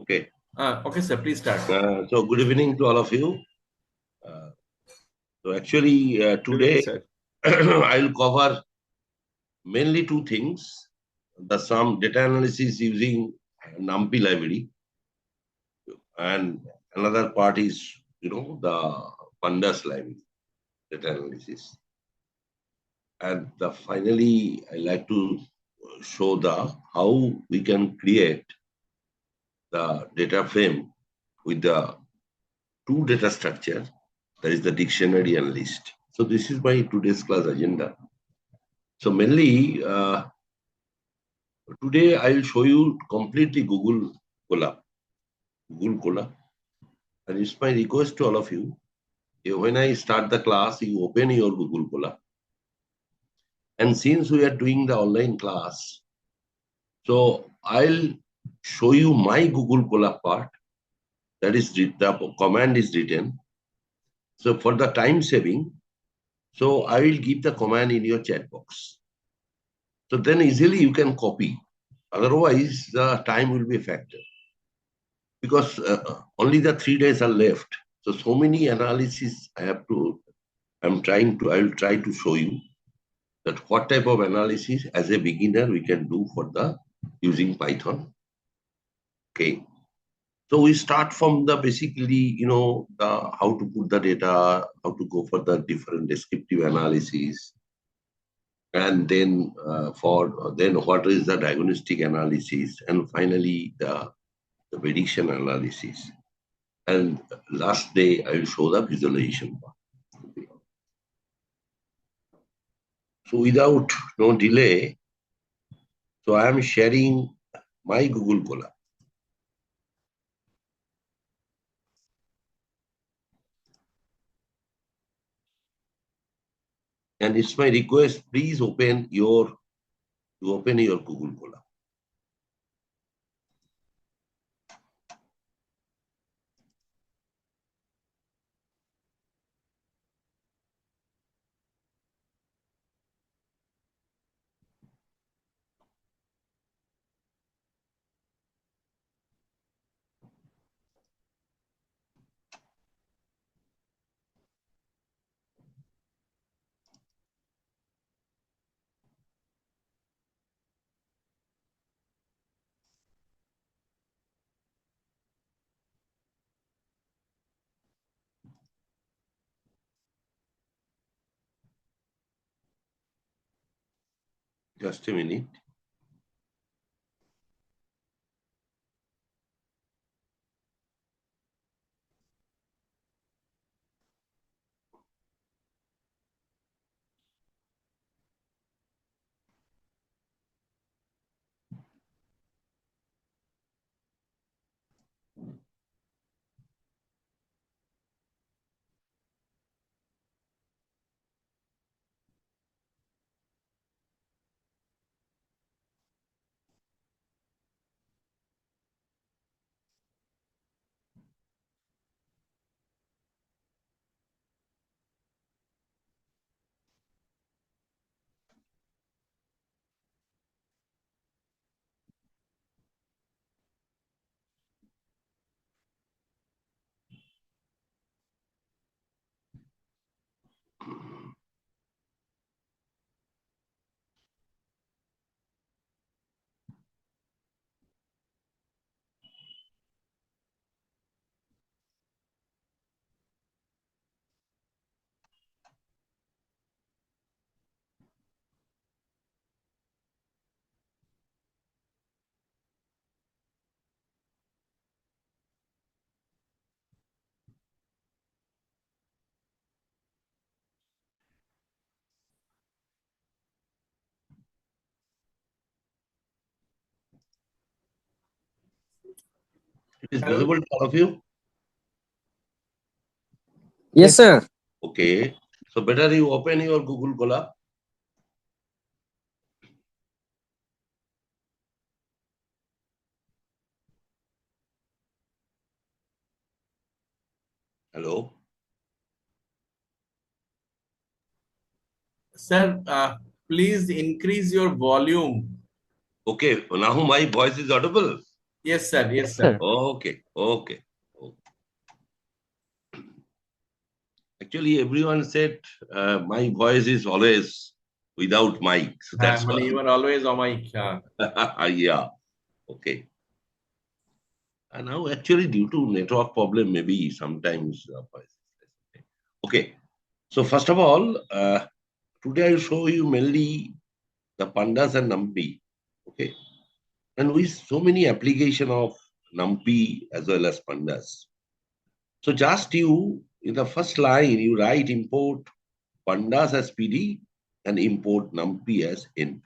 Okay. Okay, sir, please start. So good evening to all of you. So actually today I'll cover mainly two things. Some data analysis using NumPy library, and another part is the Pandas library data analysis. And finally I like to show how we can create the data frame with the two data structure, that is the dictionary and list. So this is my today's class agenda. So mainly today I will show you completely Google Colab. And it's my request to all of you, when I start the class, you open your Google Colab. And since we are doing the online class, so I'll show you my Google Colab part. That is, the command is written. So for the time saving, so I will give the command in your chat box. So then easily you can copy. Otherwise, the time will be a factor. Because only the 3 days are left. So many analysis I will try to show you that what type of analysis as a beginner we can do for using Python. Okay. So we start from the basically, how to put the data, how to go for the different descriptive analysis, and then what is the diagnostic analysis, and finally the prediction analysis. And last day I will show the visualization part. So without no delay, so I am sharing my Google Colab. And it's my request, please open your Google Colab. Just a minute. It is visible to all of you? Yes, sir. Okay. So better you open your Google Colab. Hello? Sir, please increase your volume. Okay. Now my voice is audible. Yes, sir. Yes, Yes, sir. sir. Okay, okay. Actually, everyone said my voice is always without mic. So that's why. You are always on my. Yeah, okay. And now actually due to network problem, maybe sometimes voice is less. Okay. So first of all, today I will show you mainly the pandas and NumPy. Okay. And with so many application of NumPy as well as pandas. So just you, in the first line, you write import pandas as PD and import NumPy as NP.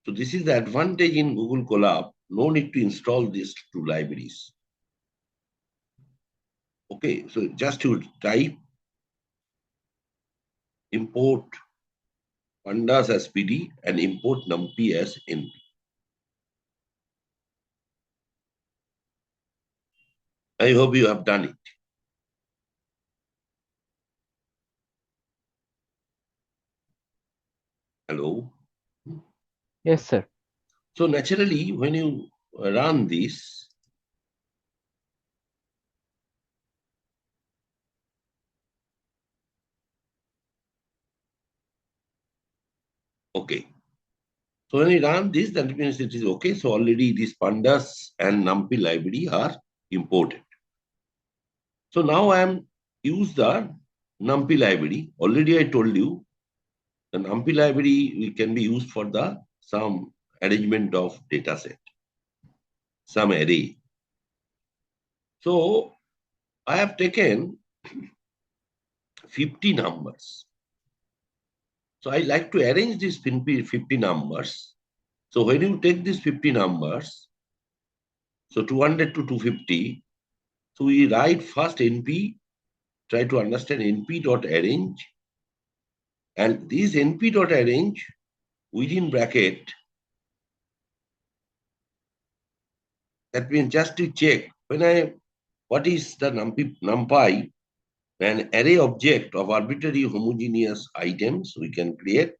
So this is the advantage in Google Colab. No need to install these two libraries. Okay, so just you type import pandas as PD and import NumPy as NP. I hope you have done it. Hello. Yes, sir. So naturally, when you run this, okay. So when you run this, that means it is okay. So already these pandas and NumPy library are imported. So now I am use the NumPy library. Already I told you the NumPy library can be used for the some arrangement of data set, some array. So I have taken 50 numbers. So I like to arrange these 50 numbers. So when you take these 50 numbers, so 200 to 250, so we write first NP, try to understand NP dot arrange, and this NP dot arrange within bracket, that means just to check what is the NumPy, an array object of arbitrary homogeneous items we can create,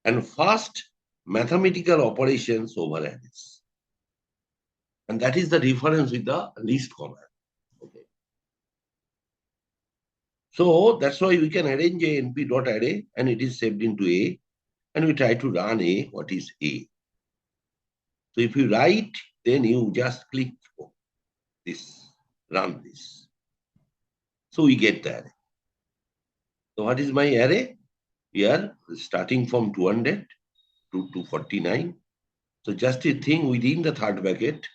and first mathematical operations over arrays. And that is the reference with the list command. Okay. So that's why we can arrange a np.array and it is saved into A, and we try to run A. What is A? So if you write, then you just click this, run this. So we get the array. So what is my array? Here, starting from 200 to 249. So just a thing within the third bracket,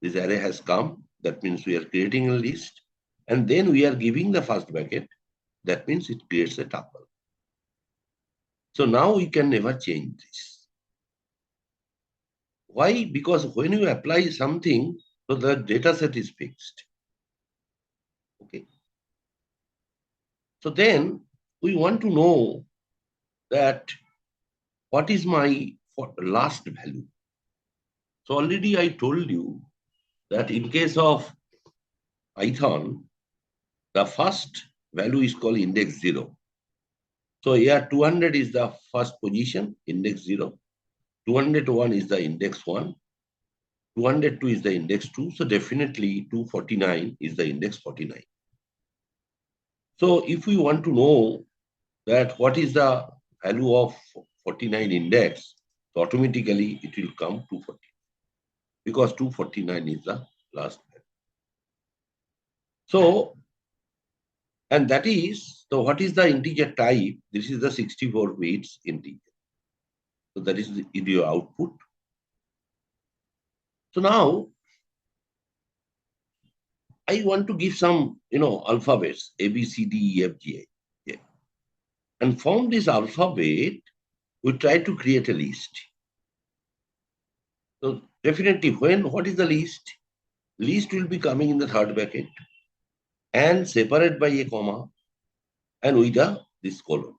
this array has come. That means we are creating a list. And then we are giving the first bracket. That means it creates a tuple. So now we can never change this. Why? Because when you apply something, so the data set is fixed. Okay. So then we want to know that what is my last value. So already I told you that in case of Python, the first value is called index 0. So here 200 is the first position, index 0. 201 is the index 1. 202 is the index 2. So definitely 249 is the index 49. So if we want to know that what is the value of 49 index, so automatically it will come 240 because 249 is the last value. So, and that is, so what is the integer type? This is the 64 bits integer. So that is your output. So now I want to give some, alphabets, A, B, C, D, E, F, G, H. Yeah. And from this alphabet, we try to create a list. So definitely what is the list? List will be coming in the third bracket and separate by a comma and with this colon,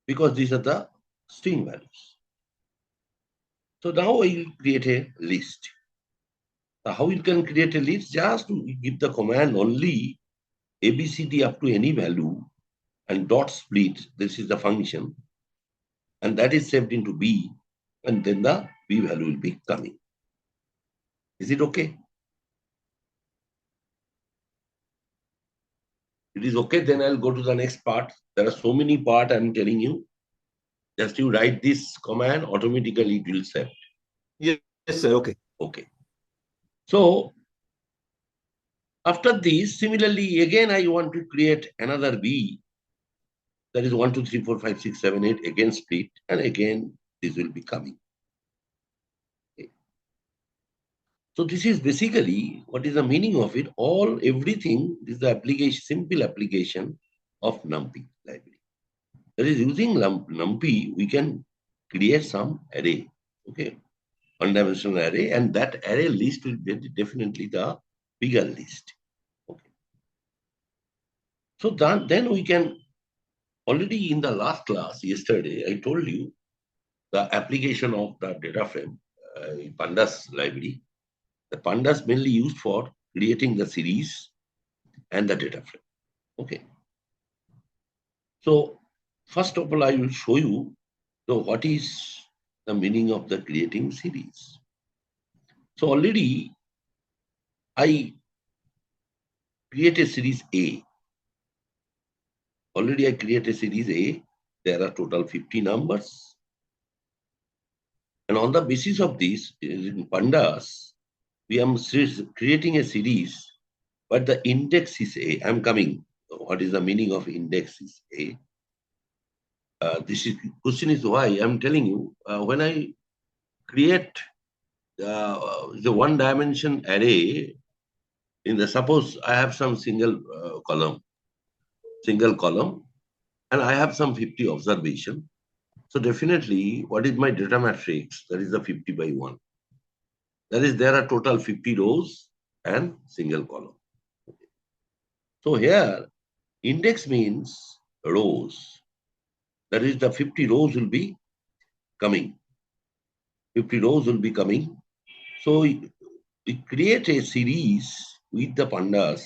because these are the string values. So now I will create a list. So how you can create a list? Just to give the command only ABCD up to any value and dot split. This is the function, and that is saved into B, and then the B value will be coming. Is it okay? It is okay, then I'll go to the next part. There are so many parts I'm telling you. Just you write this command, automatically it will set. Yes, sir. Okay. Okay. So after this, similarly, again, I want to create another B. That is 1, 2, 3, 4, 5, 6, 7, 8, again split, and again, this will be coming. Okay. So this is basically, what is the meaning of it? Everything is the application, simple application of NumPy library. That is, using NumPy, we can create some array, okay, one-dimensional array, and that array list will be definitely the bigger list. Okay. So then we can, already in the last class yesterday, I told you the application of the data frame, Pandas library. The Pandas mainly used for creating the series and the data frame. Okay. So first of all, I will show you what is the meaning of the creating series. So already I create a series A. Already I create a series A. There are total 50 numbers. And on the basis of this, in Pandas, we are creating a series, but the index is A. I'm coming. What is the meaning of index is A? This question is why I'm telling you, when I create the one dimension array, suppose I have some single column, and I have some 50 observation. So definitely, what is my data matrix? That is the 50 by 1. That is, there are total 50 rows and single column. So here, index means rows. That is, the 50 rows will be coming. 50 rows will be coming. So we create a series with the pandas,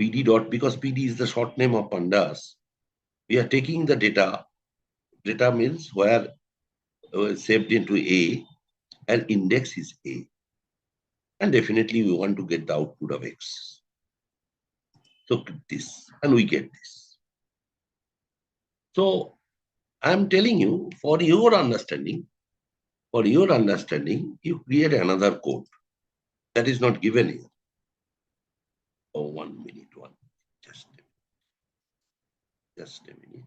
PD dot, because PD is the short name of pandas. We are taking the data. Data means where saved into A, and index is A. And definitely we want to get the output of X. So this, and we get this. So I'm telling you, for your understanding, you create another code that is not given here. Oh, 1 minute, just a minute.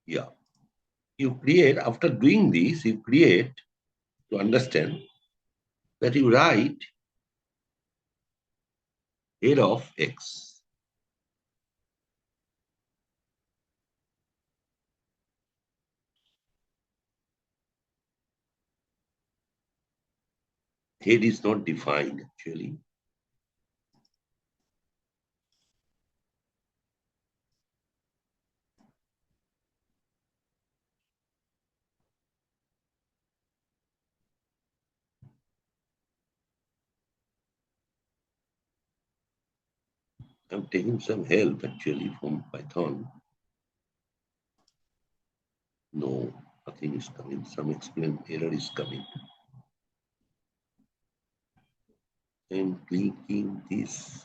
Yeah. You create, after doing this, you create, to understand, that you write head of X. Head is not defined actually. I'm taking some help actually from Python. No, nothing is coming. Some explain error is coming. I'm clicking this.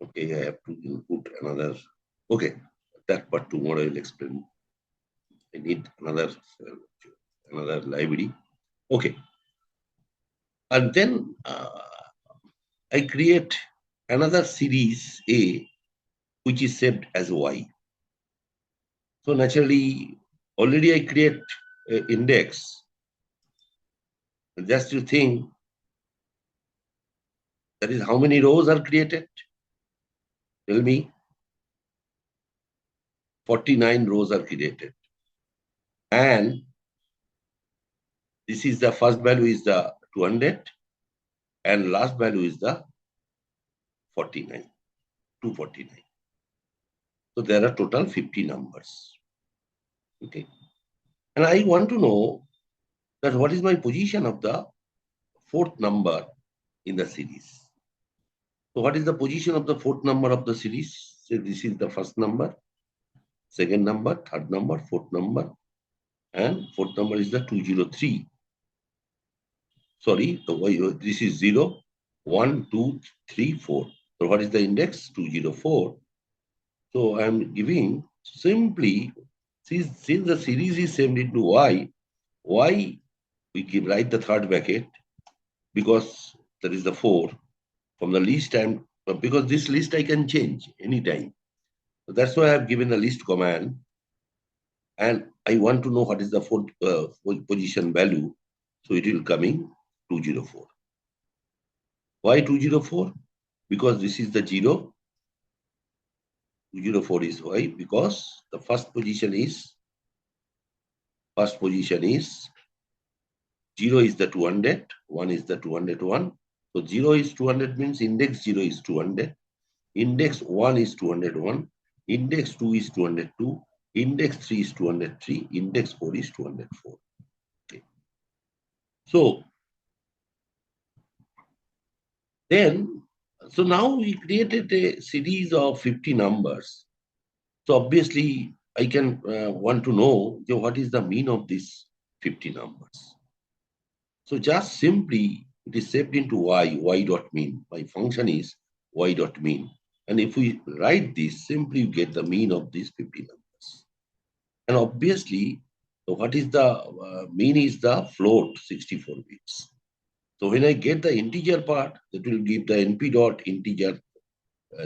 Okay, I have to input another. Okay, that part tomorrow I will explain. I need another library. Okay, and then I create another series A, which is saved as Y. So naturally, already I create index. Just to think, that is how many rows are created? Tell me. 49 rows are created. And this is the first value is the 200 and last value is the 49, 249. So there are total 50 numbers. Okay. And I want to know that what is my position of the fourth number in the series. So what is the position of the fourth number of the series? So this is the first number. second number, third number, fourth number, and fourth number is the 203. Sorry, this is 0, 1, 2, 3, 4. So what is the index? 204. So I am giving simply, since the series is saved into y we write the third bracket because there is the 4 from the list time, because this list I can change anytime. So that's why I have given the list command, and I want to know what is the fourth position value. So it will coming 204. Why 204? Because this is the 0. 204 is why? Because the first position is 0 is the 200, 1 is the 201. So 0 is 200 means index 0 is 200. Index 1 is 201. Index 2 is 202. Index 3 is 203. Index 4 is 204. Okay. So now we created a series of 50 numbers. So obviously I can want to know what is the mean of these 50 numbers. So just simply it is saved into y dot mean. My function is y dot mean. And if we write this, simply you get the mean of these 50 numbers. And obviously, so what is the mean is the float 64 bits. So when I get the integer part, that will give the np dot integer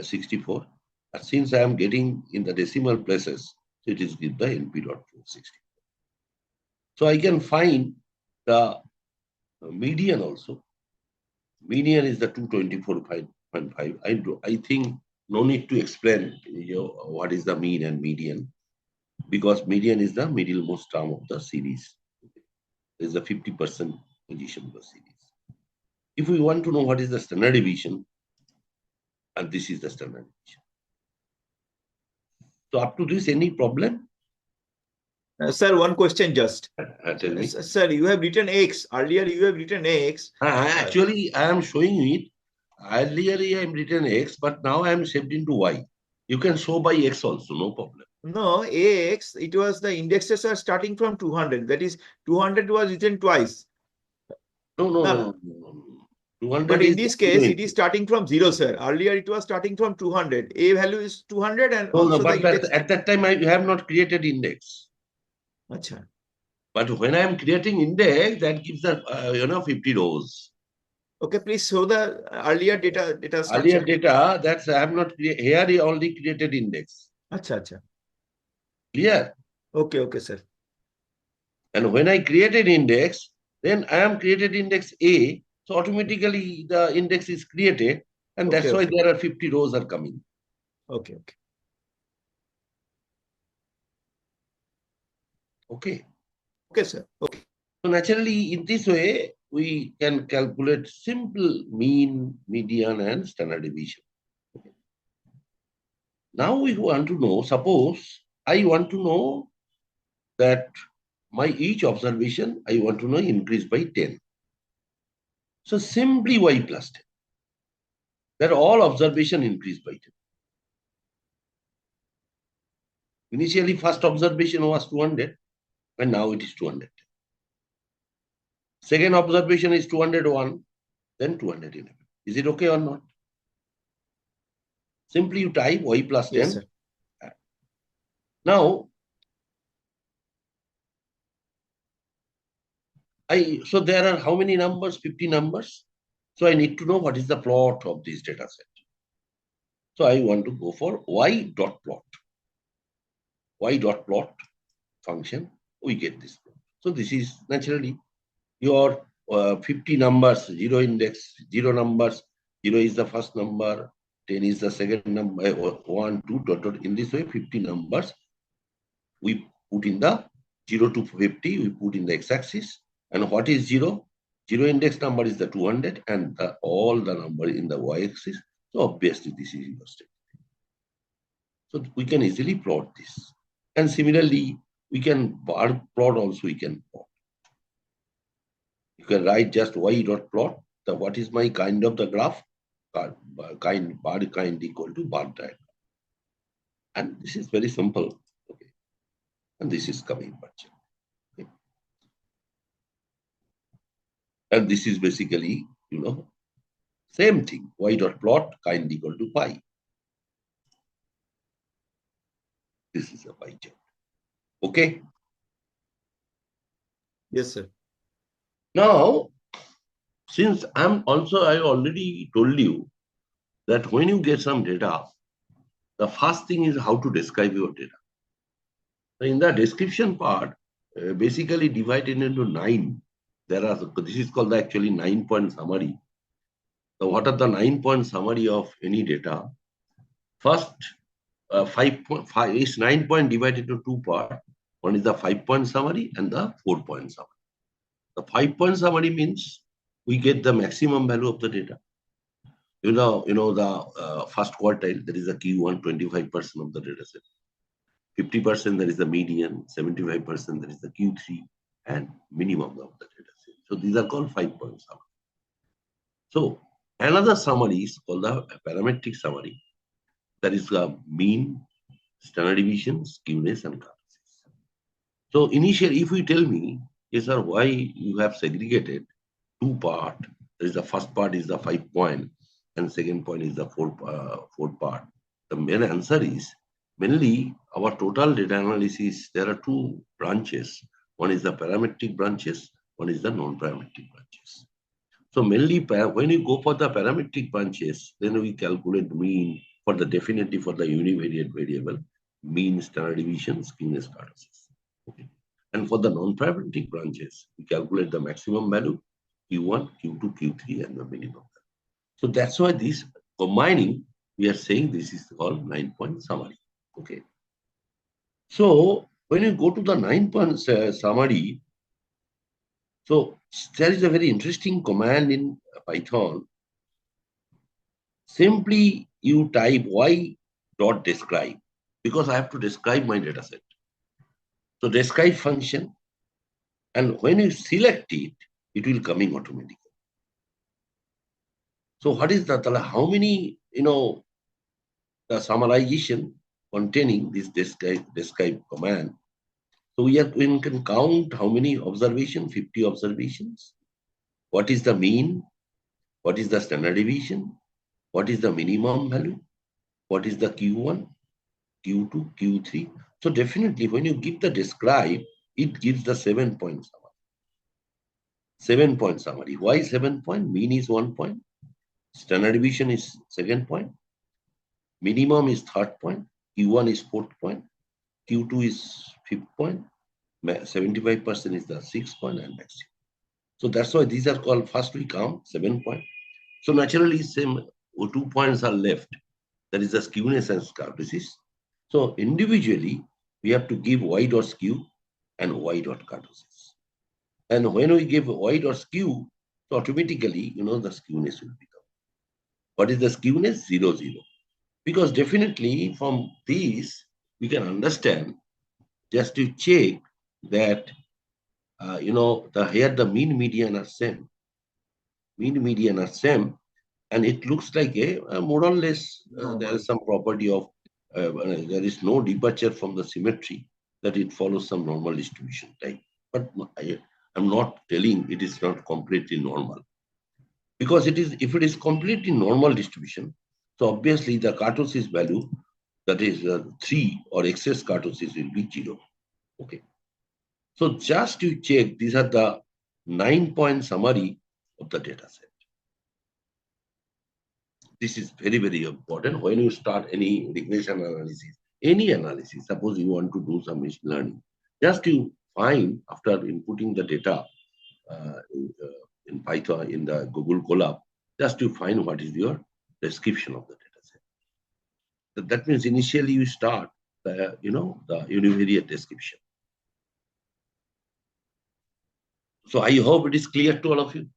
64. And since I am getting in the decimal places, so it is give the np dot 64. So I can find the median also. Median is the 224.5. I think no need to explain what is the mean and median, because median is the middlemost term of the series. There is a 50% position of the series. If we want to know what is the standard deviation, and this is the standard deviation. So up to this, any problem? Sir, one question just. Tell me. Sir, you have written X. Earlier, you have written X. Actually, I am showing it. Earlier, I am written X, but now I am shaped into Y. You can show by X also, no problem. No, X, it was the indexes are starting from 200. That is, 200 was written twice. No. 200 but in this case, 20. it is starting from 0, sir. Earlier, it was starting from 200. A value is 200 and also but the index. at that time, I have not created index. Achha. But when I am creating index, that gives the 50 rows. Okay, please show the earlier data structure. Earlier data, that's I have not created. Here I only created index. Achha. Clear? Okay, sir. And when I created index, then I am created index A. So automatically the index is created, and that's why there are 50 rows are coming. Okay. Okay, sir. Okay. So naturally, in this way, we can calculate simple mean, median, and standard deviation. Okay. Now we want to know, suppose I want to know that my each observation, I want to know increase by 10. So simply y plus 10. That all observation increase by 10. Initially, first observation was 200, and now it is 200. Second observation is 201, then 211. Is it okay or not? Simply you type y plus 10. Yes, sir. Now, so there are how many numbers? 50 numbers. So I need to know what is the plot of this data set. So I want to go for y dot plot. Y dot plot function, we get this plot. So this is naturally your 50 numbers, 0 index, 0 numbers. 0 is the first number, 10 is the second number, 1, 2, dot. In this way, 50 numbers we put in the 0 to 50, we put in the x-axis. And what is 0? 0 index number is the 200, and all the number in the y-axis. So obviously this is your state. So we can easily plot this. And similarly, we can bar plot also, we can plot. You can write just y dot plot. What is my kind of the graph? Bar kind equal to bar diagram. And this is very simple. Okay. and this is coming merchant. Okay. And this is basically, same thing. Y dot plot kind equal to pi. This is a pie chart. Okay. Yes, sir. Now, since I already told you that when you get some data, the first thing is how to describe your data. So in the description part, basically divided into 9. This is called actually 9-point summary. So what are the 9-point summary of any data? First, 5.5 is 9 point divided into 2 parts. One is the 5-point summary and the 4-point summary. The 5-point summary means we get the maximum value of the data. The first quartile, that is the Q1, 25% of the data set. 50% that is the median, 75% that is the Q3, and minimum of the data set. So these are called 5-point summary. So another summary is called the parametric summary. That is the mean, standard deviation, skewness, and kurtosis. So initially, if you tell me, yes sir, why you have segregated 2 parts, there is the first part is the 5-point and second point is the 4 part. The main answer is mainly our total data analysis. There are 2 branches. One is the parametric branches, one is the non-parametric branches. So mainly when you go for the parametric branches, then we calculate mean for the definitely for the univariate variable, mean, standard deviation, skewness, kurtosis. Okay. And for the non-parametric branches, we calculate the maximum value, Q1, Q2, Q3, and the minimum. So that's why this combining, we are saying this is called 9-point summary. Okay. So when you go to the 9-point summary, so there is a very interesting command in Python. Simply you type y.describe because I have to describe my data set. So describe function, and when you select it, it will come in automatically. So what is that? How many, the summarization containing this describe command. So we can count how many observations, 50 observations. What is the mean? What is the standard deviation? What is the minimum value? What is the Q1, Q2, Q3? So definitely when you give the describe, it gives the 7-point summary. 7-point summary. Why 7 point? Mean is 1 point. Standard deviation is 2nd point. Minimum is 3rd point. Q1 is 4th point. Q2 is 5th point. 75% is the 6th point and maximum. So that's why these are called, first we count 7 point. So naturally, same 2 points are left. That is the skewness and kurtosis. So individually, we have to give y dot skew and y dot kurtosis. And when we give y dot skew, so automatically, the skewness will become. What is the skewness? 0, 0. Because definitely from these, we can understand just to check that, here the mean median are same. Mean median are same. And it looks like a more or less, there is some property of, there is no departure from the symmetry, that it follows some normal distribution type. But I'm not telling it is not completely normal. Because if it is completely normal distribution, so obviously the kurtosis value, that is 3 or excess kurtosis will be 0. Okay. So just to check, these are the 9-point summary of the data set. This is very, very important when you start any regression analysis, any analysis. Suppose you want to do some machine learning, just to find after inputting the data in Python, in the Google Colab, just to find what is your description of the data set. That means initially you start the univariate description. So I hope it is clear to all of you.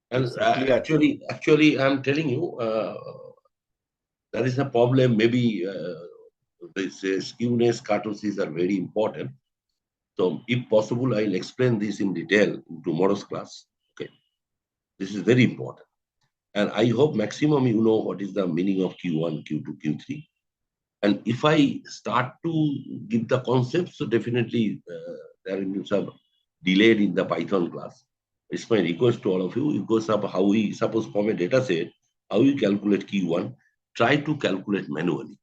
And actually, I'm telling you, there is a problem. Maybe this skewness, kurtosis are very important. So if possible, I'll explain this in detail in tomorrow's class. Okay, this is very important. And I hope maximum you know what is the meaning of Q1, Q2, Q3. And if I start to give the concepts, so definitely there will be some delayed in the Python class. It's my request to all of you. It goes up how we suppose from a data set, how you calculate Q1, try to calculate manually.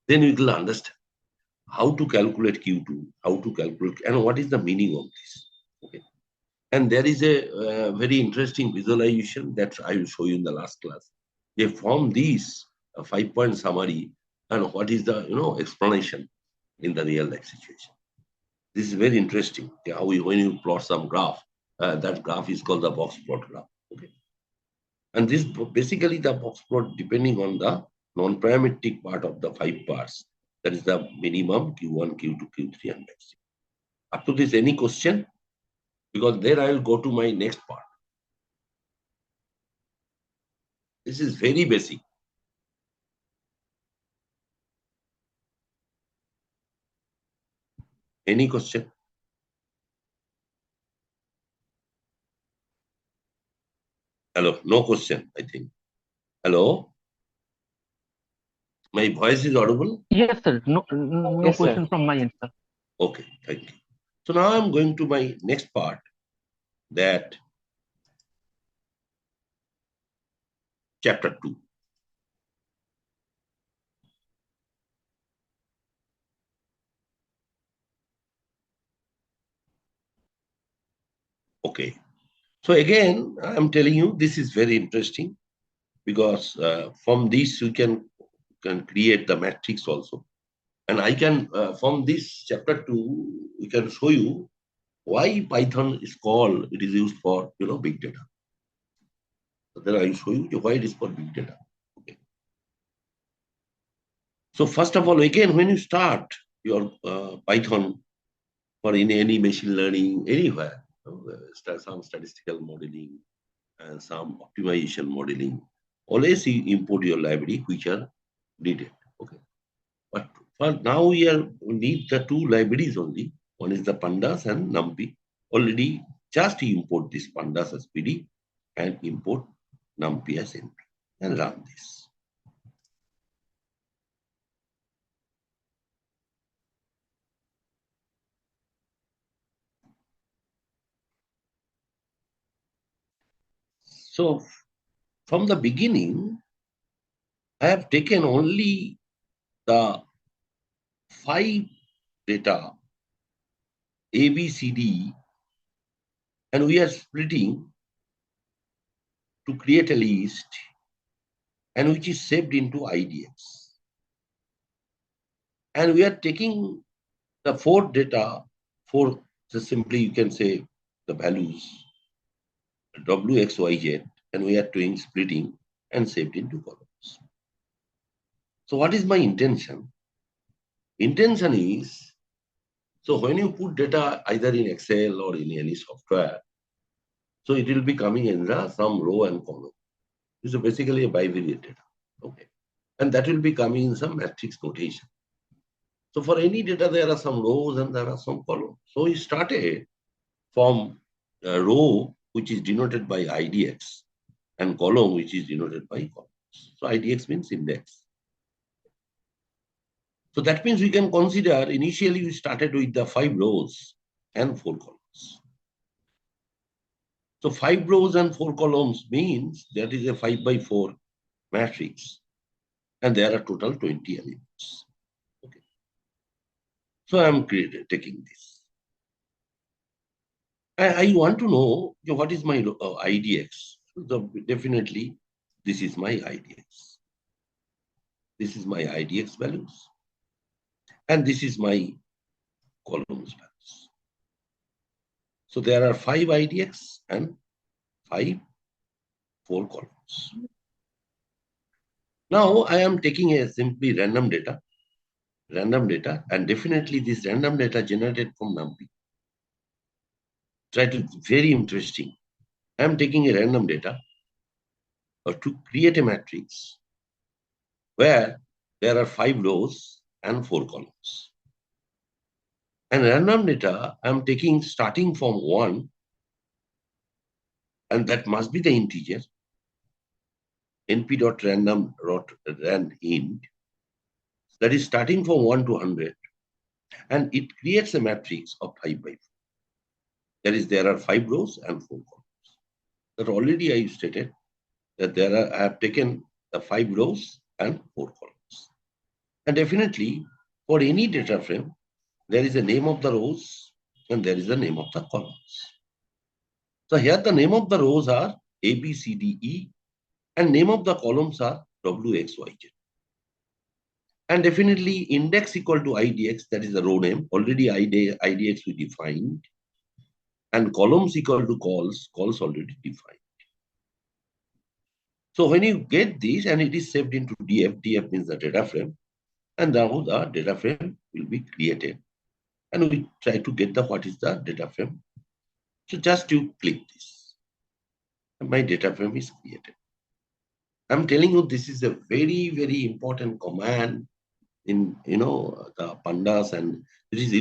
Then you will understand how to calculate Q2, how to calculate, and what is the meaning of this. Okay. And there is a very interesting visualization that I will show you in the last class. They form these 5-point summary and what is the explanation in the real life situation. This is very interesting. How when you plot some graph, that graph is called the box plot graph. Okay. And this basically the box plot depending on the non-parametric part of the 5 parts. That is the minimum Q1, Q2, Q3, and maximum. Up to this, any question? Because there I will go to my next part. This is very basic. Any question? Hello, no question, I think. Hello? My voice is audible? Yes, sir. No Yes, sir. question from my end, sir. Okay, thank you. So now I'm going to my next part, that chapter 2. Okay. So again, I'm telling you, this is very interesting because from this you can create the matrix also. And I can, from this chapter 2, we can show you why Python is called, it is used for, big data. So then I will show you why it is for big data. Okay. So first of all, again, when you start your Python for in any machine learning, anywhere, some statistical modeling and some optimization modeling, always you import your library which are needed. Okay. But for now we need the 2 libraries only. One is the Pandas and NumPy. Already just import this Pandas as PD and import NumPy as NP and run this. So from the beginning, I have taken only the 5 data A, B, C, D, and we are splitting to create a list, and which is saved into IDX. And we are taking the 4 data, so simply you can say the values W, X, Y, Z, and we are doing splitting and saved into columns. So what is my intention? Intention is, so when you put data either in Excel or in any software, so it will be coming in some row and column. This is basically a bivariate data. Okay. And that will be coming in some matrix notation. So for any data, there are some rows and there are some columns. So we started from a row which is denoted by IDX and column which is denoted by columns. So IDX means index. So that means we can consider initially we started with the 5 rows and 4 columns. So 5 rows and 4 columns means that is a 5 by 4 matrix. And there are total 20 elements. Okay. So I'm taking this. I want to know what is my IDX. So definitely, this is my IDX. This is my IDX values. And this is my columns values. So there are 5 IDX and 4 columns. Now I am taking a simply random data, and definitely this random data generated from NumPy. Try to very interesting. I am taking a random data to create a matrix where there are 5 rows and 4 columns. And random data, I am taking starting from 1, and that must be the integer, np.random.rand int. that is starting from 1 to 100, and it creates a matrix of 5 by 4. That is, there are 5 rows and 4 columns. That already I stated that I have taken the 5 rows and 4 columns. And definitely, for any data frame, there is a name of the rows and there is a name of the columns. So here the name of the rows are A, B, C, D, E, and name of the columns are W, X, Y, Z. And definitely index equal to IDX, that is the row name. Already IDX we defined. And columns equal to calls already defined. So when you get this and it is saved into DF means the data frame, and now the data frame will be created. And we try to get what is the data frame. So just you click this. And my data frame is created. I'm telling you, this is a very, very important command in the pandas, and it is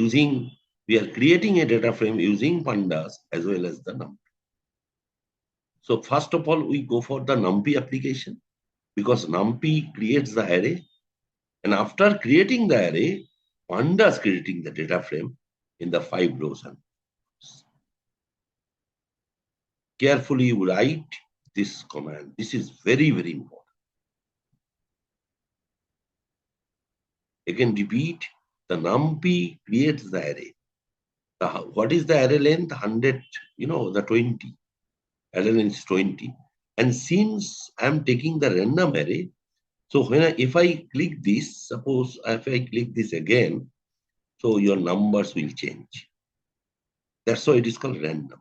we are creating a data frame using pandas as well as the NumPy. So first of all, we go for the NumPy application because NumPy creates the array, and after creating the array, pandas creating the data frame in the 5 rows and columns. Carefully write this command. This is very, very important. Again, repeat, the NumPy creates the array. What is the array length? 100, the 20. Array length is 20. And since I'm taking the random array, so if I click this, suppose if I click this again, so your numbers will change. That's why it is called random.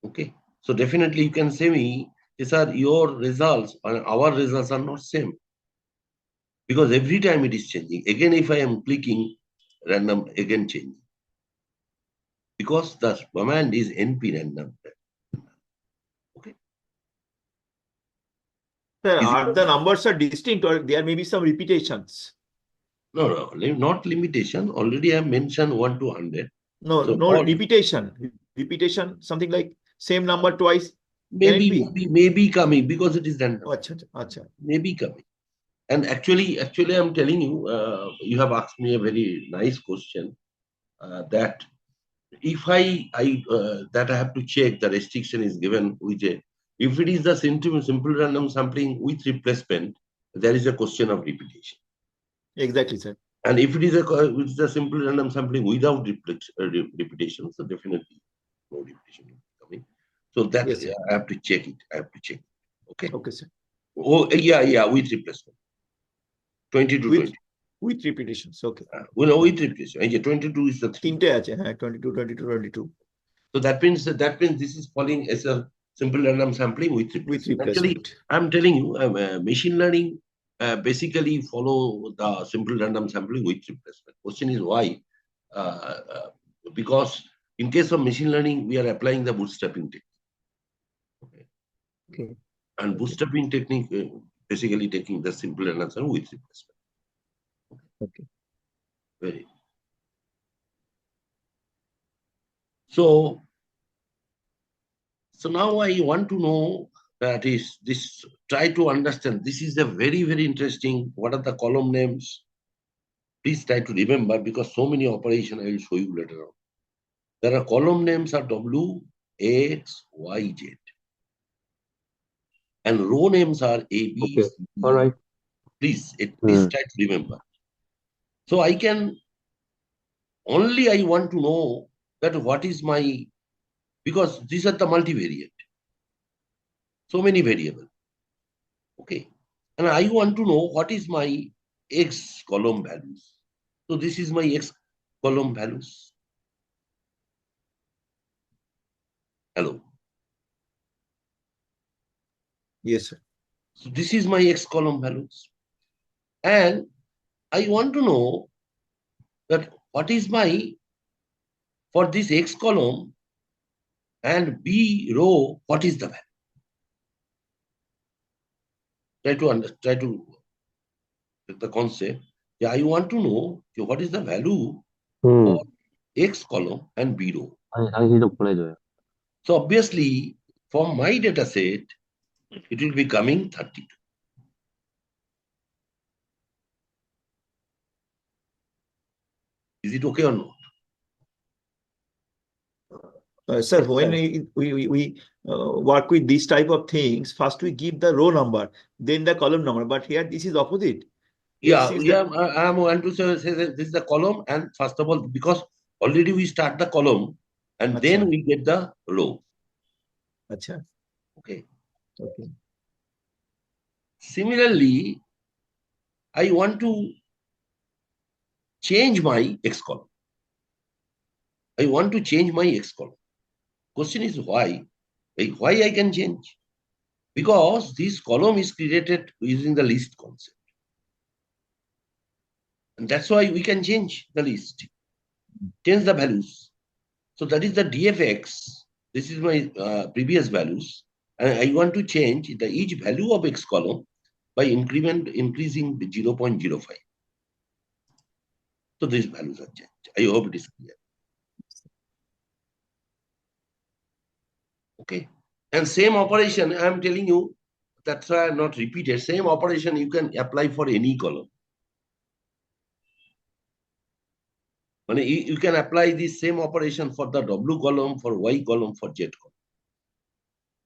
Okay. So definitely you can say me, these are your results and our results are not same. Because every time it is changing. Again, if I am clicking random, again changing. Because the command is np random. Okay. Sir, are the numbers are distinct or there may be some repetitions? No, not limitation. Already I mentioned 1 to 100. No, So no repetition. Repetition, something like same number twice. Maybe coming because it is random. Achha. Maybe coming. And actually, I'm telling you, you have asked me a very nice question that if that I have to check the restriction is given with if it is the simple random sampling with replacement, there is a question of repetition. Exactly, sir. And if it is a simple random sampling without repetition, so definitely no repetition will be coming. So that yes, I have to check it. Okay. Okay, sir. Oh yeah, with replacement. 20 to 20. With repetitions, okay. With repetition. 22 is the 3. 22, 22. So that means this is falling as a simple random sampling with replacement. Actually, I'm telling you, machine learning basically follow the simple random sampling with replacement. Question is why? Because in case of machine learning, we are applying the bootstrapping technique. Okay. And bootstrapping technique basically taking the simple random sampling with replacement. Okay. Very. So now I want to know that is this, try to understand. This is a very, very interesting. What are the column names? Please try to remember because so many operations I will show you later on. There are column names are W, X, Y, Z. And row names are A, B, okay. C, D. All right. Please try to remember. So I want to know that what is my, because these are the multivariate. So many variables. Okay. And I want to know what is my X column values. So this is my X column values. Hello. Yes, sir. So this is my X column values. And I want to know that what is my, for this X column and B row, what is the value? Try to the concept. Yeah, I want to know what is the value for X column and B row. So obviously, for my data set, it will be coming 32. Is it okay or not? Sir, Yes, when sir. we work with these type of things, first we give the row number, then the column number. But here this is opposite. X Yeah, is yeah. the I am going to say that this is the column, and first of all, because already we start the column, and then Acha. we get the row. Acha. Okay. Okay. Similarly, I want to change my X column. I want to change my X column. Question is why? Why I can change? Because this column is created using the list concept. And that's why we can change the list, change the values. So that is the DFX. This is my previous values. And I want to change the each value of X column by increasing 0.05. So these values are changed. I hope it is clear. Okay. And same operation, I am telling you, that's why I'm not repeated. Same operation you can apply for any column. You can apply the same operation for the W column, for Y column, for Z column.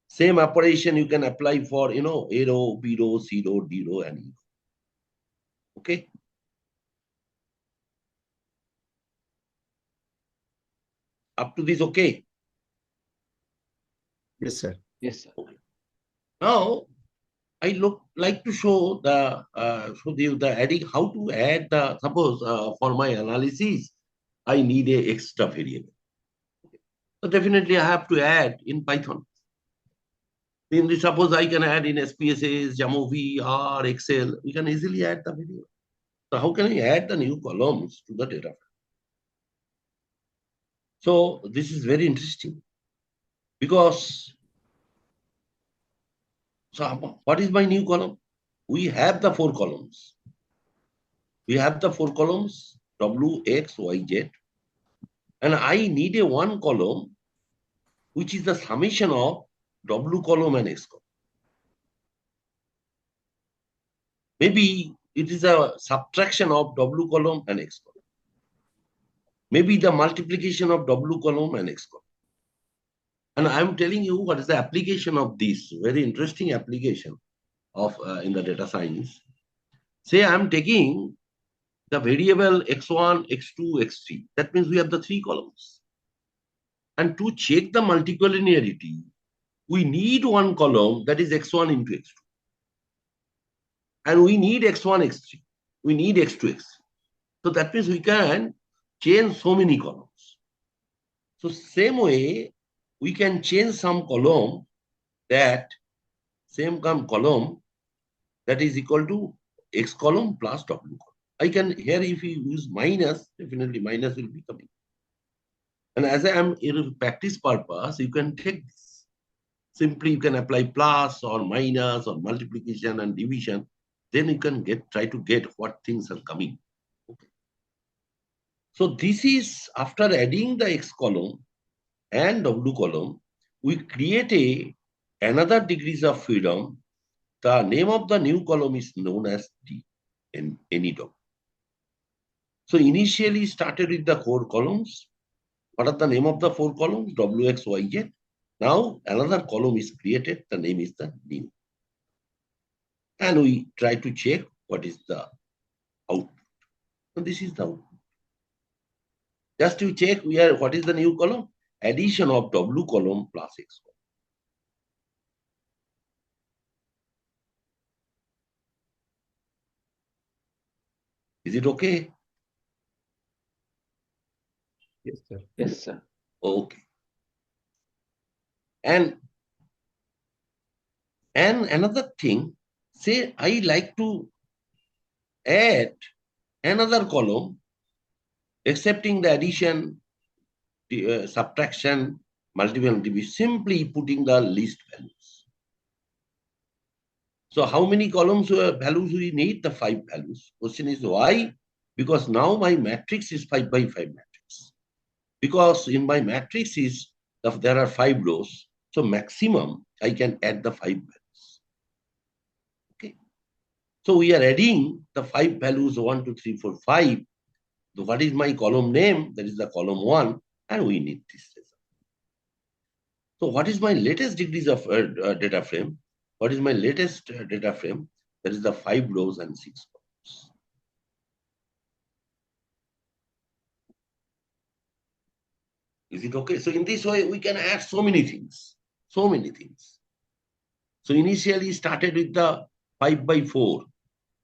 Same operation you can apply for, A row, B row, C row, D row, and E row. Okay. Up to this, okay. Yes, sir. Yes, sir. Okay. Now, I like to show the adding, how to add the, suppose for my analysis, I need a extra variable. So definitely I have to add in Python. Suppose I can add in SPSS, Jamovi, R, Excel, we can easily add the variable. So how can I add the new columns to the data frame? So this is very interesting because, so what is my new column? We have the 4 columns. We have the 4 columns, W, X, Y, Z. And I need a one column, which is the summation of W column and X column. Maybe it is a subtraction of W column and X column. Maybe the multiplication of W column and X column. And I'm telling you what is the application of this, very interesting application of in the data science. Say I'm taking the variable x1, x2, x3. That means we have the 3 columns. And to check the multicollinearity, we need one column that is x1 into x2. And we need x1, x3. We need x2, x3. So that means we can change so many columns. So same way, we can change some column that, same column that is equal to x column plus W column. I can, here if you use minus, definitely minus will be coming. And as I am in practice purpose, you can take this. Simply you can apply plus or minus or multiplication and division. Then you can try to get what things are coming. Okay. So this is after adding the X column and W column, we create another degrees of freedom. The name of the new column is known as D in any doc. So initially started with the 4 columns. What are the name of the 4 columns? W, X, Y, Z. Now another column is created. The name is the new. And we try to check what is the output. So this is the output. Just to check what is the new column? Addition of W column plus X column. Is it okay? Yes, sir. Yes, sir. Okay. And another thing, say I like to add another column, accepting the addition, subtraction, multiple division, simply putting the list values. So how many columns values we need? The 5 values. Question is why? Because now my matrix is 5 by 5 matrix. Because in my matrix there are 5 rows. So maximum I can add the 5 values. Okay. So we are adding the 5 values 1, 2, 3, 4, 5. So what is my column name? That is the column 1, and we need this result. So what is my latest degrees of data frame? What is my latest data frame? That is the 5 rows and 6 columns. Is it okay? So in this way, we can add so many things. So many things. So initially started with the 5 by 4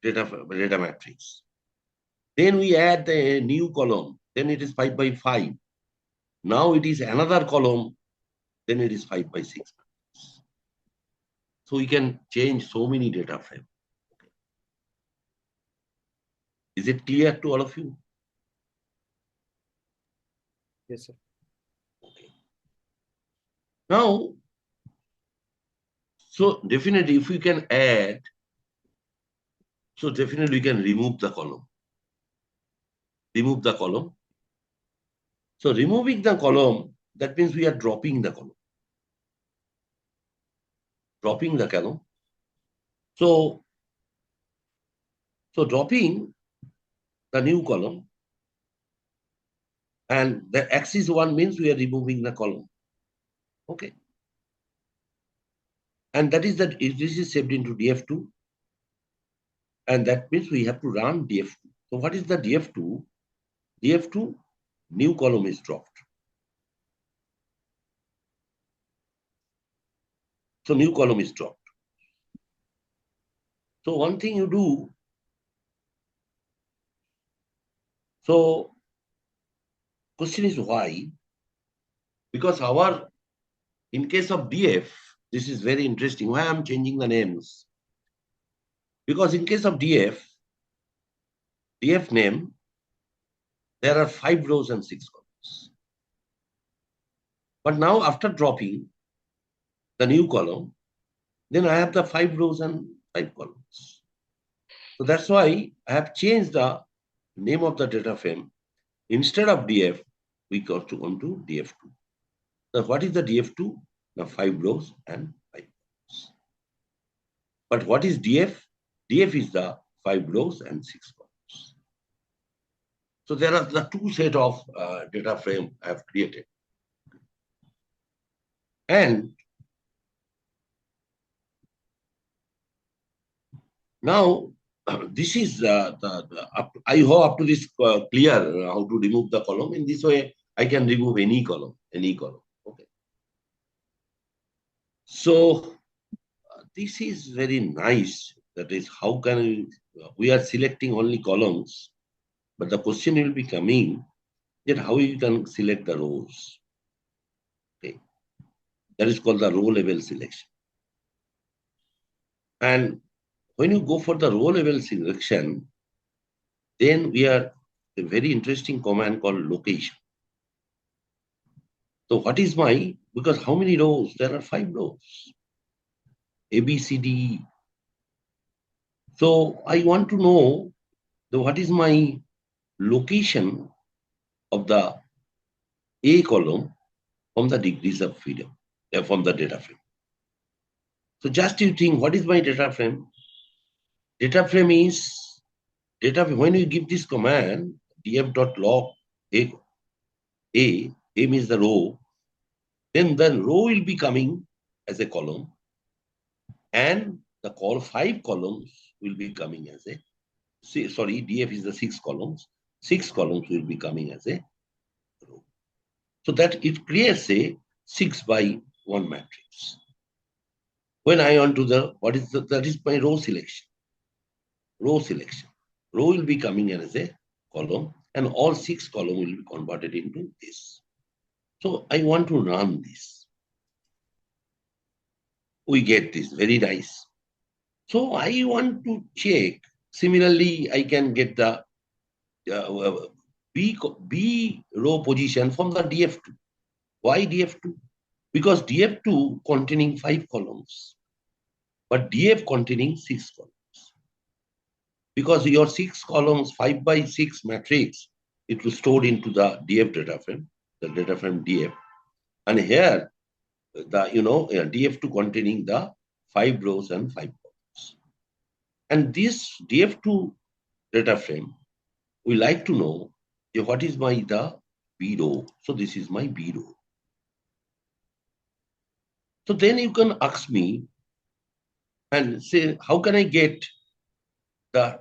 data matrix. Then we add the new column. Then it is 5 by 5. Now it is another column. Then it is 5 by 6. So we can change so many data frames. Okay. Is it clear to all of you? Yes, sir. Okay. Now, so definitely if we can add, so definitely we can remove the column. Remove the column. So removing the column, that means we are dropping the column. Dropping the column. So dropping the new column, and the axis 1 means we are removing the column. Okay. And that is that this is saved into df2. And that means we have to run df2. So what is the df2? df2, new column is dropped. So new column is dropped. So one thing you do, so question is why? Because in case of df, this is very interesting. Why I'm changing the names? Because in case of df name, there are 5 rows and 6 columns. But now after dropping the new column, then I have the 5 rows and 5 columns. So that's why I have changed the name of the data frame. Instead of df, we got to go to df2. So what is the df2? The 5 rows and 5 columns. But what is df? df is the 5 rows and 6 columns. So there are the 2 set of data frame I have created. And now this is I hope up to this clear how to remove the column. In this way, I can remove any column. Okay. So this is very nice. That is, how can we are selecting only columns, but the question will be coming that how you can select the rows. Okay, that is called the row level selection. And when you go for the row level selection, then we are a very interesting command called location. So what is because how many rows? There are 5 rows. A, B, C, D, E. So I want to know what is my location of the A column from the degrees of freedom, from the data frame. So just you think, what is my data frame? Data frame is when you give this command, df.log A means the row, then the row will be coming as a column, and the 5 columns will be coming as a, df is the 6 columns. 6 columns will be coming as a row. So that it creates a 6 by 1 matrix. When I want to that is my row selection. Row selection. Row will be coming in as a column, and all 6 columns will be converted into this. So I want to run this. We get this, very nice. So I want to check. Similarly, I can get the B row position from the df2. Why df2? Because df2 containing 5 columns, but df containing 6 columns. Because your 6 columns, 5 by 6 matrix, it was stored into the df data frame, the data frame df. And here, the df2 containing the 5 rows and 5 columns. And this df2 data frame, we like to know what is the B row? So this is my B row. So then you can ask me and say, how can I get the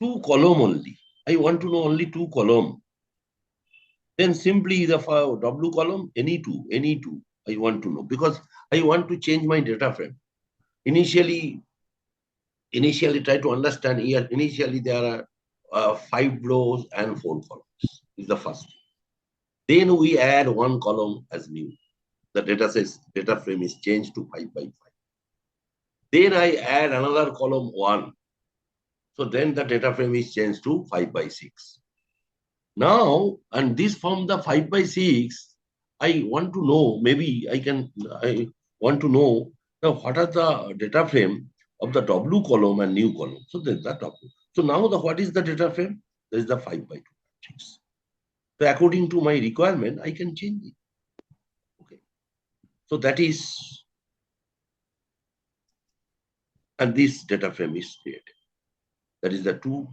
2 column only? I want to know only 2 column. Then simply the W column, any two, I want to know, because I want to change my data frame. Initially try to understand here. Initially there are 5 rows and 4 columns. Is the first. Then we add 1 column as new. The data frame is changed to 5 by 5. Then I add another column 1. So then the data frame is changed to 5 by 6. Now, and this from the 5 by 6, I want to know, I want to know what are the data frame of the W column and new column. So there's the W. So now what is the data frame? There is the 5 by 2 matrix. So according to my requirement, I can change it. Okay. So that is, and this data frame is created. That is the two,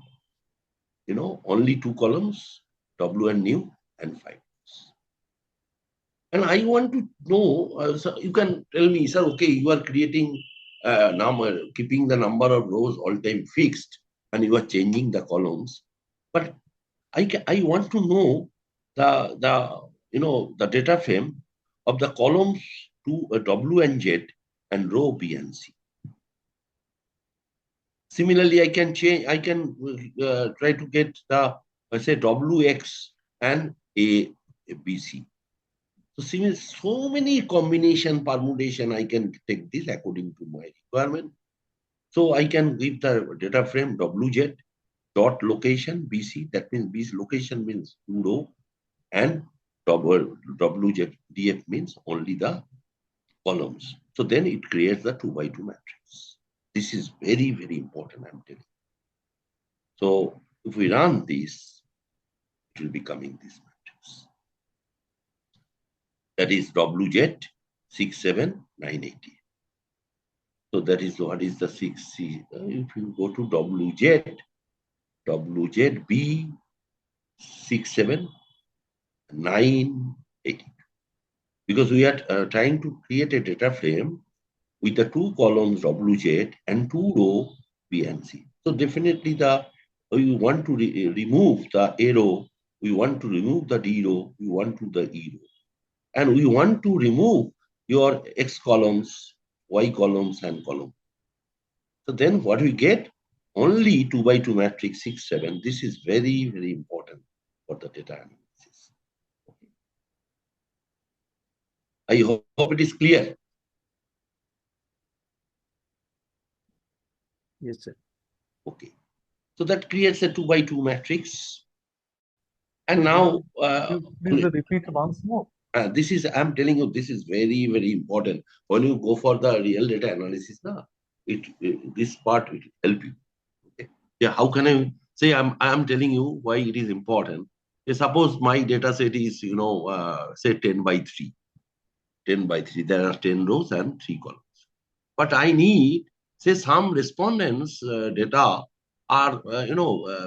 only 2 columns, W and new, and 5. And I want to know, so you can tell me, sir, okay, you are creating number, keeping the number of rows all time fixed, and you are changing the columns. But I want to know the data frame of the columns to W and Z and row B and C. Similarly, I can try to get the, say, WX and ABC. So many combination permutation I can take this according to my requirement. So I can give the data frame WZ dot location BC. That means BC location means 2 row, and WZ DF means only the columns. So then it creates the 2 by 2 matrix. This is very, very important, I'm telling you. So if we run this, it will be coming this matrix. That is WZ 67980. So that is what is the 6C. If you go to WZB 67980. Because we are trying to create a data frame with the 2 columns WZ and 2 row B and C. So definitely we want to remove the A row, we want to remove the D row, we want to the E row. And we want to remove your X columns, Y columns, and column. So then what we get? Only 2 by 2 matrix 6, 7. This is very, very important for the data analysis. Okay. I hope it is clear. Yes, sir. Okay. So that creates a 2 by 2 matrix. And now, please repeat once more. This is, I'm telling you, this is very, very important. When you go for the real data analysis, this part will help you. Okay. Yeah, how can I say I'm telling you why it is important? Suppose my data set is, say 10 by 3. 10 by 3. There are 10 rows and 3 columns. But I need, say, some respondents' data are,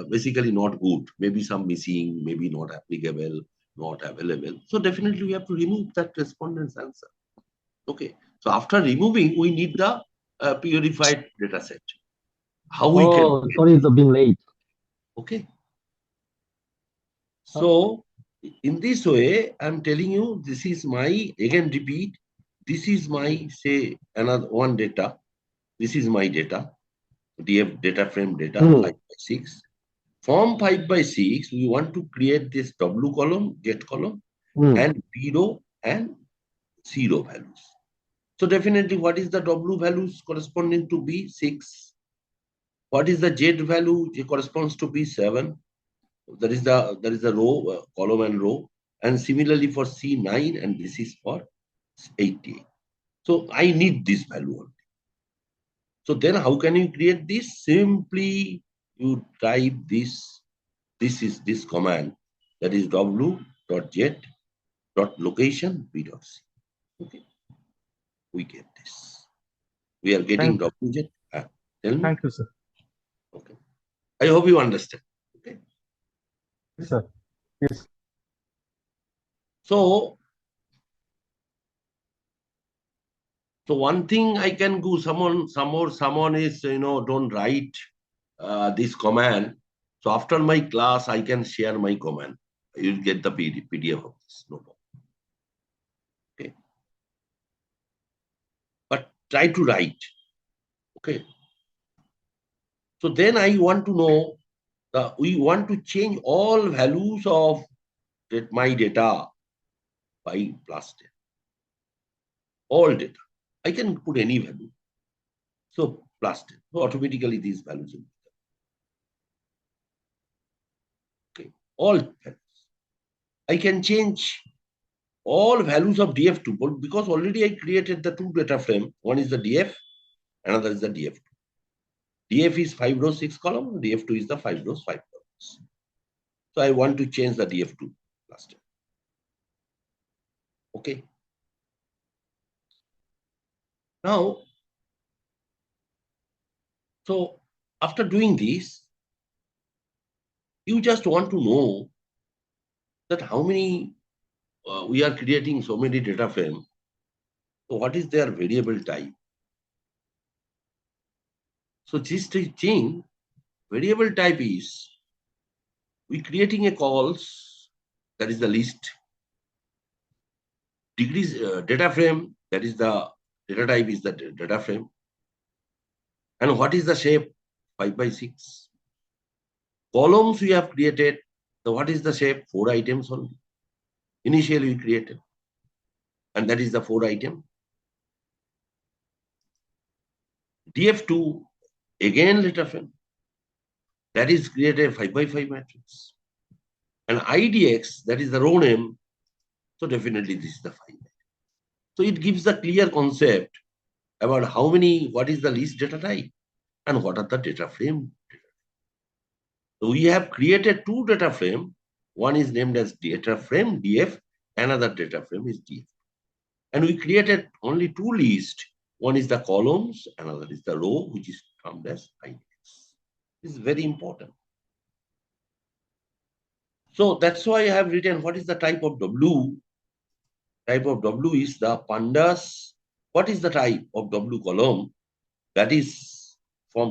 basically not good. Maybe some missing, maybe not applicable, not available. So definitely we have to remove that respondent's answer. Okay. So after removing, we need the purified data set. How we can. Sorry for being late. Okay. So in this way, I'm telling you, this is my, again repeat, this is my, say, another one data. This is my data. DF data frame data 5 by 6. From 5 by 6, we want to create this W column, Z column, and B row and C row values. So definitely, what is the W values corresponding to B? 6. What is the Z value? It corresponds to B 7. That is the row, column and row. And similarly for C 9, and this is for 88. So I need this value only. So then how can you create this? Simply you type this. This is this command, that is w.z.location b.c. Okay. We get this. We are getting WZ. Tell me. Thank you, sir. Okay. I hope you understand. Okay. Yes, sir. Yes. So one thing I can do, someone is, don't write this command. So after my class, I can share my command. You'll get the PDF of this, no problem. Okay. But try to write. Okay. So then I want to know, we want to change all values of my data by +10. All data. I can put any value. So +10. So automatically these values will be there. Okay. All values. I can change all values of DF2 because already I created the two data frame. One is the DF, another is the DF2. DF is 5 rows, 6 columns. DF2 is the 5 rows, 5 columns. So I want to change the DF2 +10. Okay. Now, so after doing this, you just want to know that how many we are creating so many data frames. So what is their variable type? So this thing, variable type is we creating a calls, that is the list. Degrees data frame, that is the data type is the data frame. And what is the shape? 5x6. Columns we have created. So what is the shape? 4 items only. Initially we created. And that is the 4 item. DF2, again data frame. That is created 5x5 matrix. And IDX, that is the row name. So definitely this is the 5. So it gives the clear concept about how many, what is the list data type and what are the data frame. So we have created two data frame. One is named as data frame DF, another data frame is DF. And we created only two lists. One is the columns, another is the row, which is termed as IDX. This is very important. So that's why I have written what is the type of W. Type of W is the pandas. What is the type of W column? That is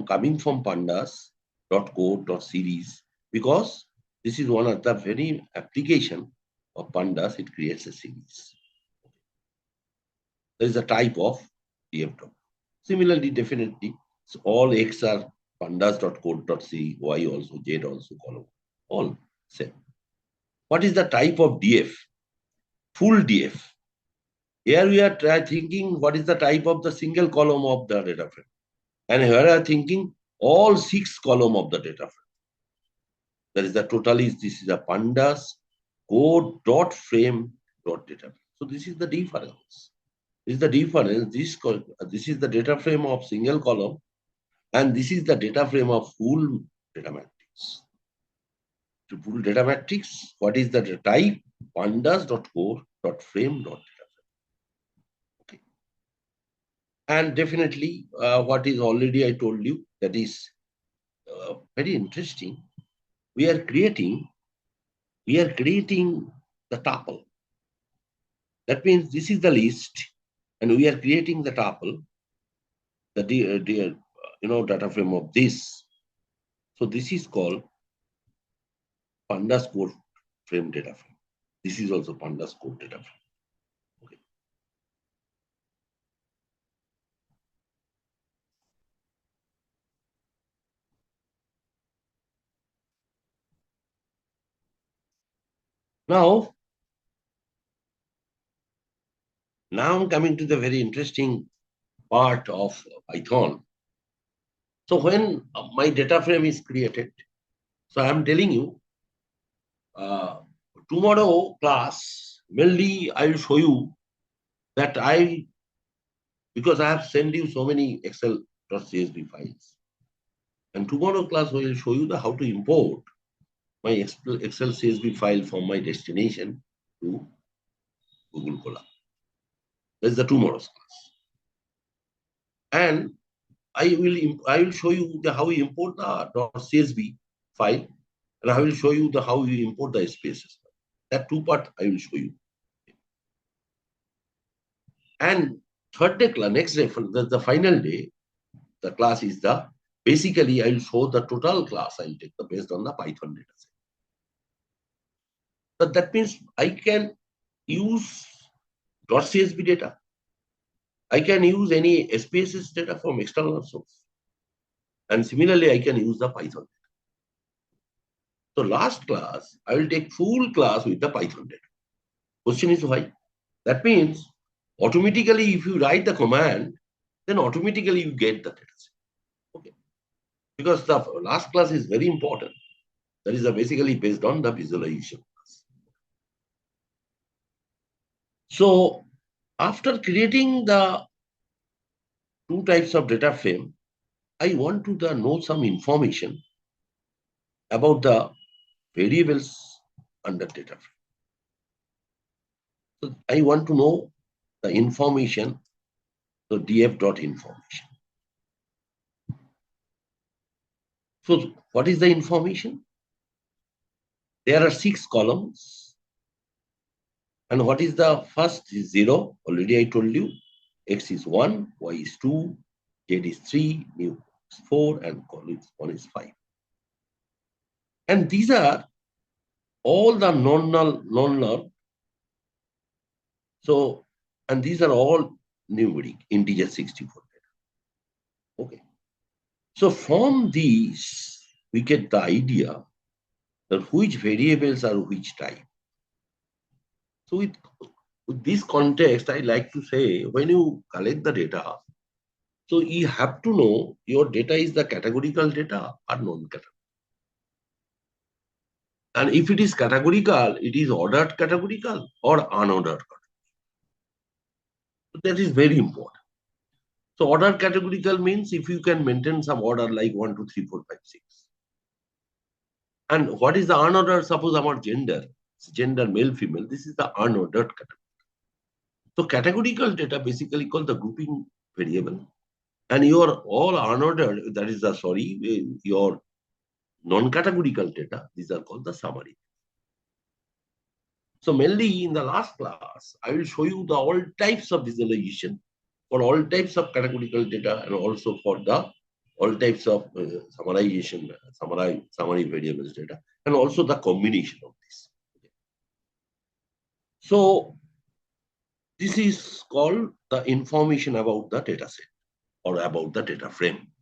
coming from pandas.code.series, because this is one of the very application of pandas. It creates a series. There is a type of DFW. Similarly, definitely, so all X are pandas.code.c, Y also, Z also, column, all same. What is the type of DF? Full DF. Here we are thinking what is the type of the single column of the data frame. And here I am thinking all 6 columns of the data frame. That is the total is, this is a pandas code.frame.data frame. So this is the difference. This is the difference. This is the data frame of single column, and this is the data frame of full data matrix. To full data matrix, what is the type? Pandas.core.frame.data frame. Okay. And definitely, what is already I told you, that is very interesting. We are creating the tuple. That means this is the list, and we are creating the tuple, the data frame of this. So this is called pandas core frame data frame. This is also pandas core data frame. Okay. Now I'm coming to the very interesting part of Python. So when my data frame is created, so I am telling you, tomorrow class, mainly I will show you that because I have sent you so many Excel.csv files. And tomorrow class I will show you how to import my Excel CSV file from my destination to Google Colab. That's the tomorrow's class. And I will show you how we import the .csv file, And I will show you how you import the spaces. That two part I will show you. And third day, next day, the final day, the class is basically I will show the total class I will take based on the Python data set. So that means I can use .csv data. I can use any SPSS data from external source. And similarly, I can use the Python data. So last class, I will take full class with the Python data. Question is why? That means automatically, if you write the command, then automatically you get the data set. Okay. Because the last class is very important. That is basically based on the visualization. So after creating the two types of data frame, I want to know some information about the variables under data frame. So I want to know the information, so df.information. So what is the information? There are 6 columns. And what is the first is 0? Already I told you. X is 1, Y is 2, Z is 3, mu is 4, and column 1 is 5. And these are all the non-null. So, and these are all numeric, integer 64 data. Okay. So from these, we get the idea that which variables are which type. So with this context, I like to say, when you collect the data, so you have to know your data is the categorical data or non-categorical. And if it is categorical, it is ordered categorical or unordered categorical. So that is very important. So ordered categorical means if you can maintain some order like 1, 2, 3, 4, 5, 6. And what is the unordered? Suppose our gender male, female, this is the unordered category. So categorical data basically called the grouping variable. And your all unordered, that is your non-categorical data, these are called the summary. So mainly in the last class, I will show you all types of visualization for all types of categorical data and also for all types of summarization, summary variables data, and also the combination of this. Okay. So this is called the information about the data set or about the data frame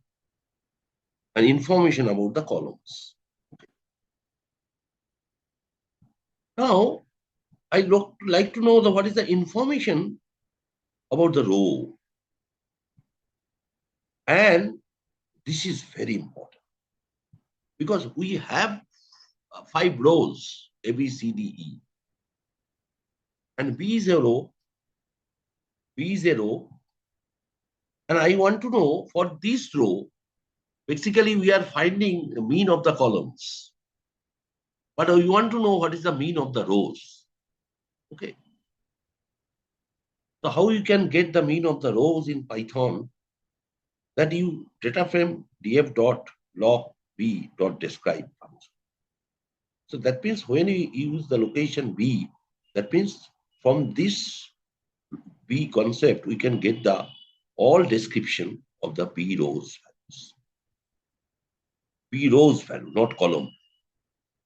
and information about the columns. Okay. Now, I like to know what is the information about the row. And this is very important because we have 5 rows, A, B, C, D, E. And B is a row, B is a row. And I want to know for this row, basically we are finding the mean of the columns. But we want to know what is the mean of the rows. Okay. So how you can get the mean of the rows in Python? That you data frame df.log_b.describe function. So that means when you use the location B, that means from this B concept, we can get the all description of the B rows values. B rows value, not column.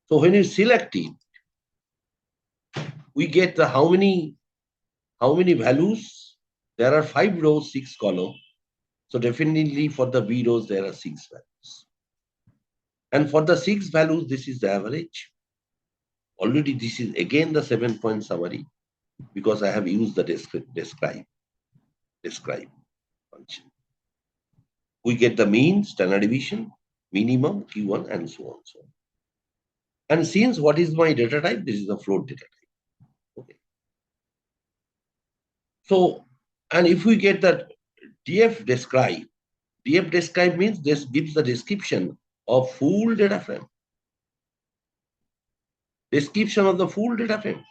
So when you select it, we get the how many values? There are 5 rows, 6 columns. So definitely for the B rows, there are 6 values. And for the 6 values, this is the average. Already this is again the 7-point summary because I have used the describe function. We get the mean, standard deviation, minimum, Q1, and so on. So on. And since what is my data type? This is a float data type. Okay. So, and if we get that df describe means this gives the description of full data frame. Description of the full data frame.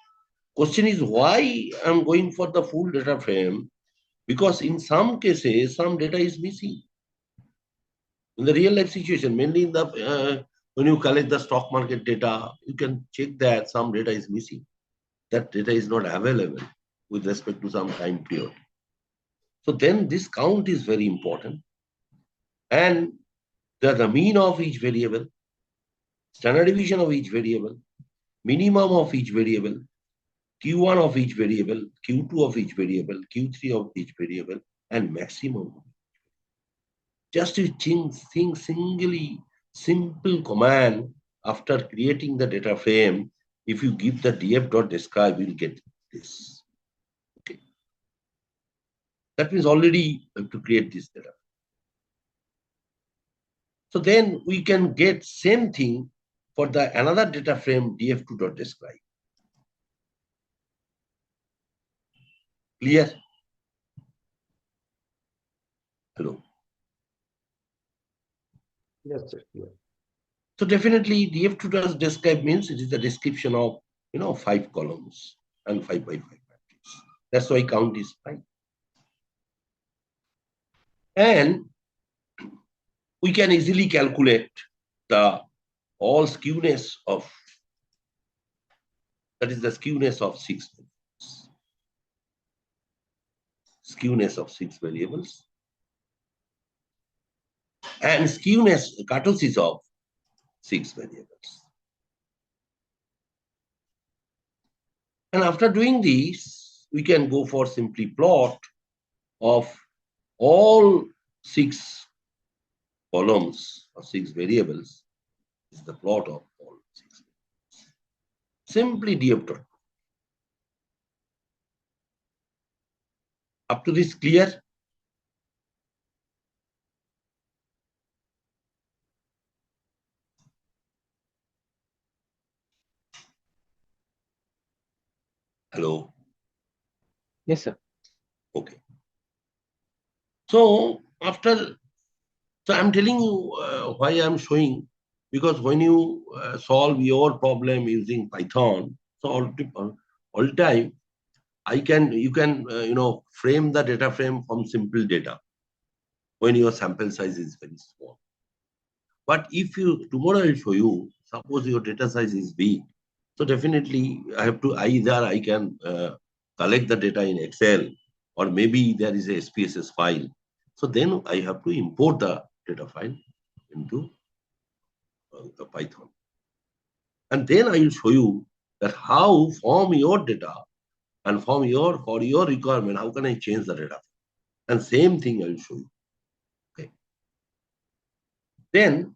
Question is why I'm going for the full data frame? Because in some cases, some data is missing. In the real life situation, mainly in the When you collect the stock market data, you can check that some data is missing. That data is not available with respect to some time period. So then this count is very important. And the mean of each variable, standard deviation of each variable, minimum of each variable, Q1 of each variable, Q2 of each variable, Q3 of each variable, and maximum. Just to think singly simple command after creating the data frame, if you give the df.describe, you'll get this. Okay. That means already to create this data. So then we can get same thing for the another data frame df2.describe. Clear? Hello. Yes, sir. Yeah. So definitely df2.describe means it is the description of 5 columns and 5 by 5 matrix. That's why count is 5. And we can easily calculate the all skewness of, that is the skewness of 6 variables. Skewness of 6 variables. And skewness, kurtosis of 6 variables. And after doing this, we can go for simply plot of all 6 columns or 6 variables. This is the plot of all 6 variables. Simply df dot. Up to this clear? Hello? Yes, sir. Okay. So I'm telling you why I'm showing, because when you solve your problem using Python, so all time you can frame the data frame from simple data when your sample size is very small. But if tomorrow I'll show you, suppose your data size is big, so definitely I can collect the data in Excel, or maybe there is a SPSS file. So then I have to import the data file into the Python. And then I will show you that how from your data and for your requirement, how can I change the data? And same thing I will show you. Okay. Then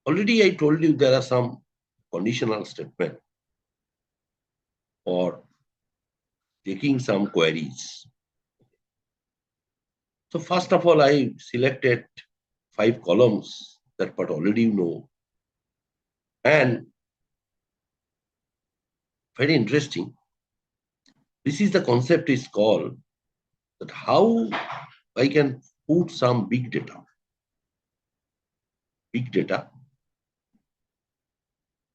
already I told you there are some conditional statement for taking some queries. So first of all, I selected 5 columns, that part already you know. And very interesting, this is the concept is called that how I can put some big data. Big data.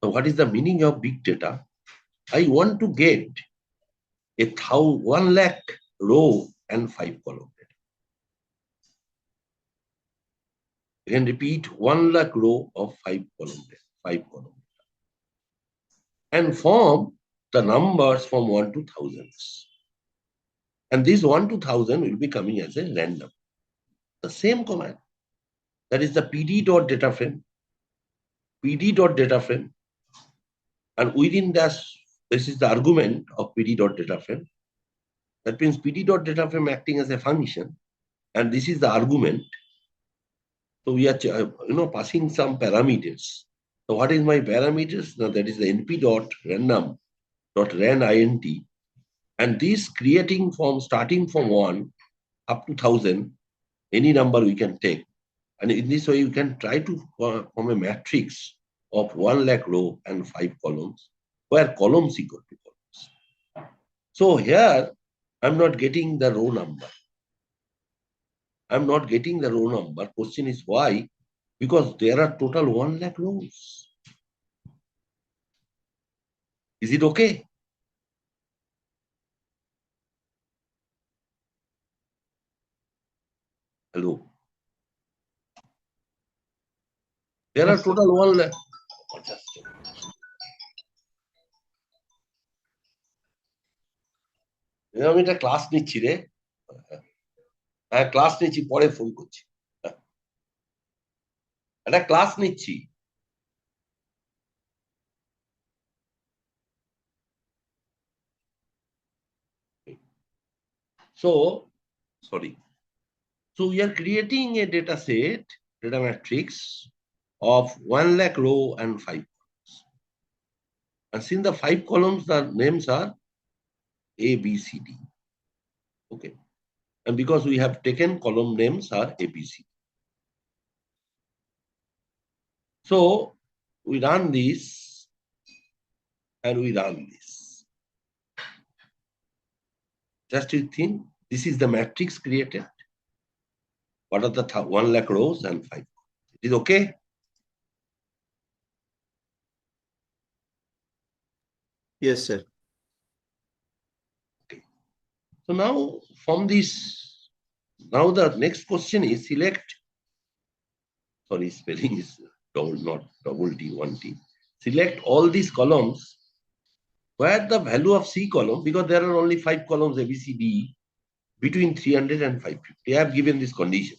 So what is the meaning of big data? I want to get 1 lakh row and 5 column data. I can repeat 1 lakh row of 5 column data, 5 column data. And form the numbers from 1 to thousands. And this 1 to 1000 will be coming as a random. The same command. That is the pd.dataframe. pd.dataframe. And within this is the argument of pd.dataframe. That means pd.dataframe acting as a function. And this is the argument. So we are passing some parameters. So what is my parameters? Now that is the np.random.ranint. And this creating from starting from 1 up to 1000, any number we can take. And in this way, you can try to form a matrix of 1 lakh row and 5 columns, where columns equal to columns. So here, I'm not getting the row number. I'm not getting the row number. Question is why? Because there are total 1 lakh rows. Is it okay? Hello. There are Yes, sir. total 1 lakh. আমি একটা class নিচ্ছি রে, হ্যাঁ class নিচ্ছি, পরে phone করছি, একটা class নিচ্ছি। So, sorry. So we are creating a data set, data matrix of 1 lakh row and 5 columns. And since the 5 columns, the names are A, B, C, D. Okay. And because we have taken column names are A, B, C. So we run this and we run this. Just you think, this is the matrix created. What are the 1 lakh rows and 5? It is okay? Yes, sir. Okay. So now from this, now the next question is select, sorry, spelling is double, not double T, 1T. Select all these columns where the value of C column, because there are only 5 columns A, B, C, D, between 300 and 550. I have given this condition.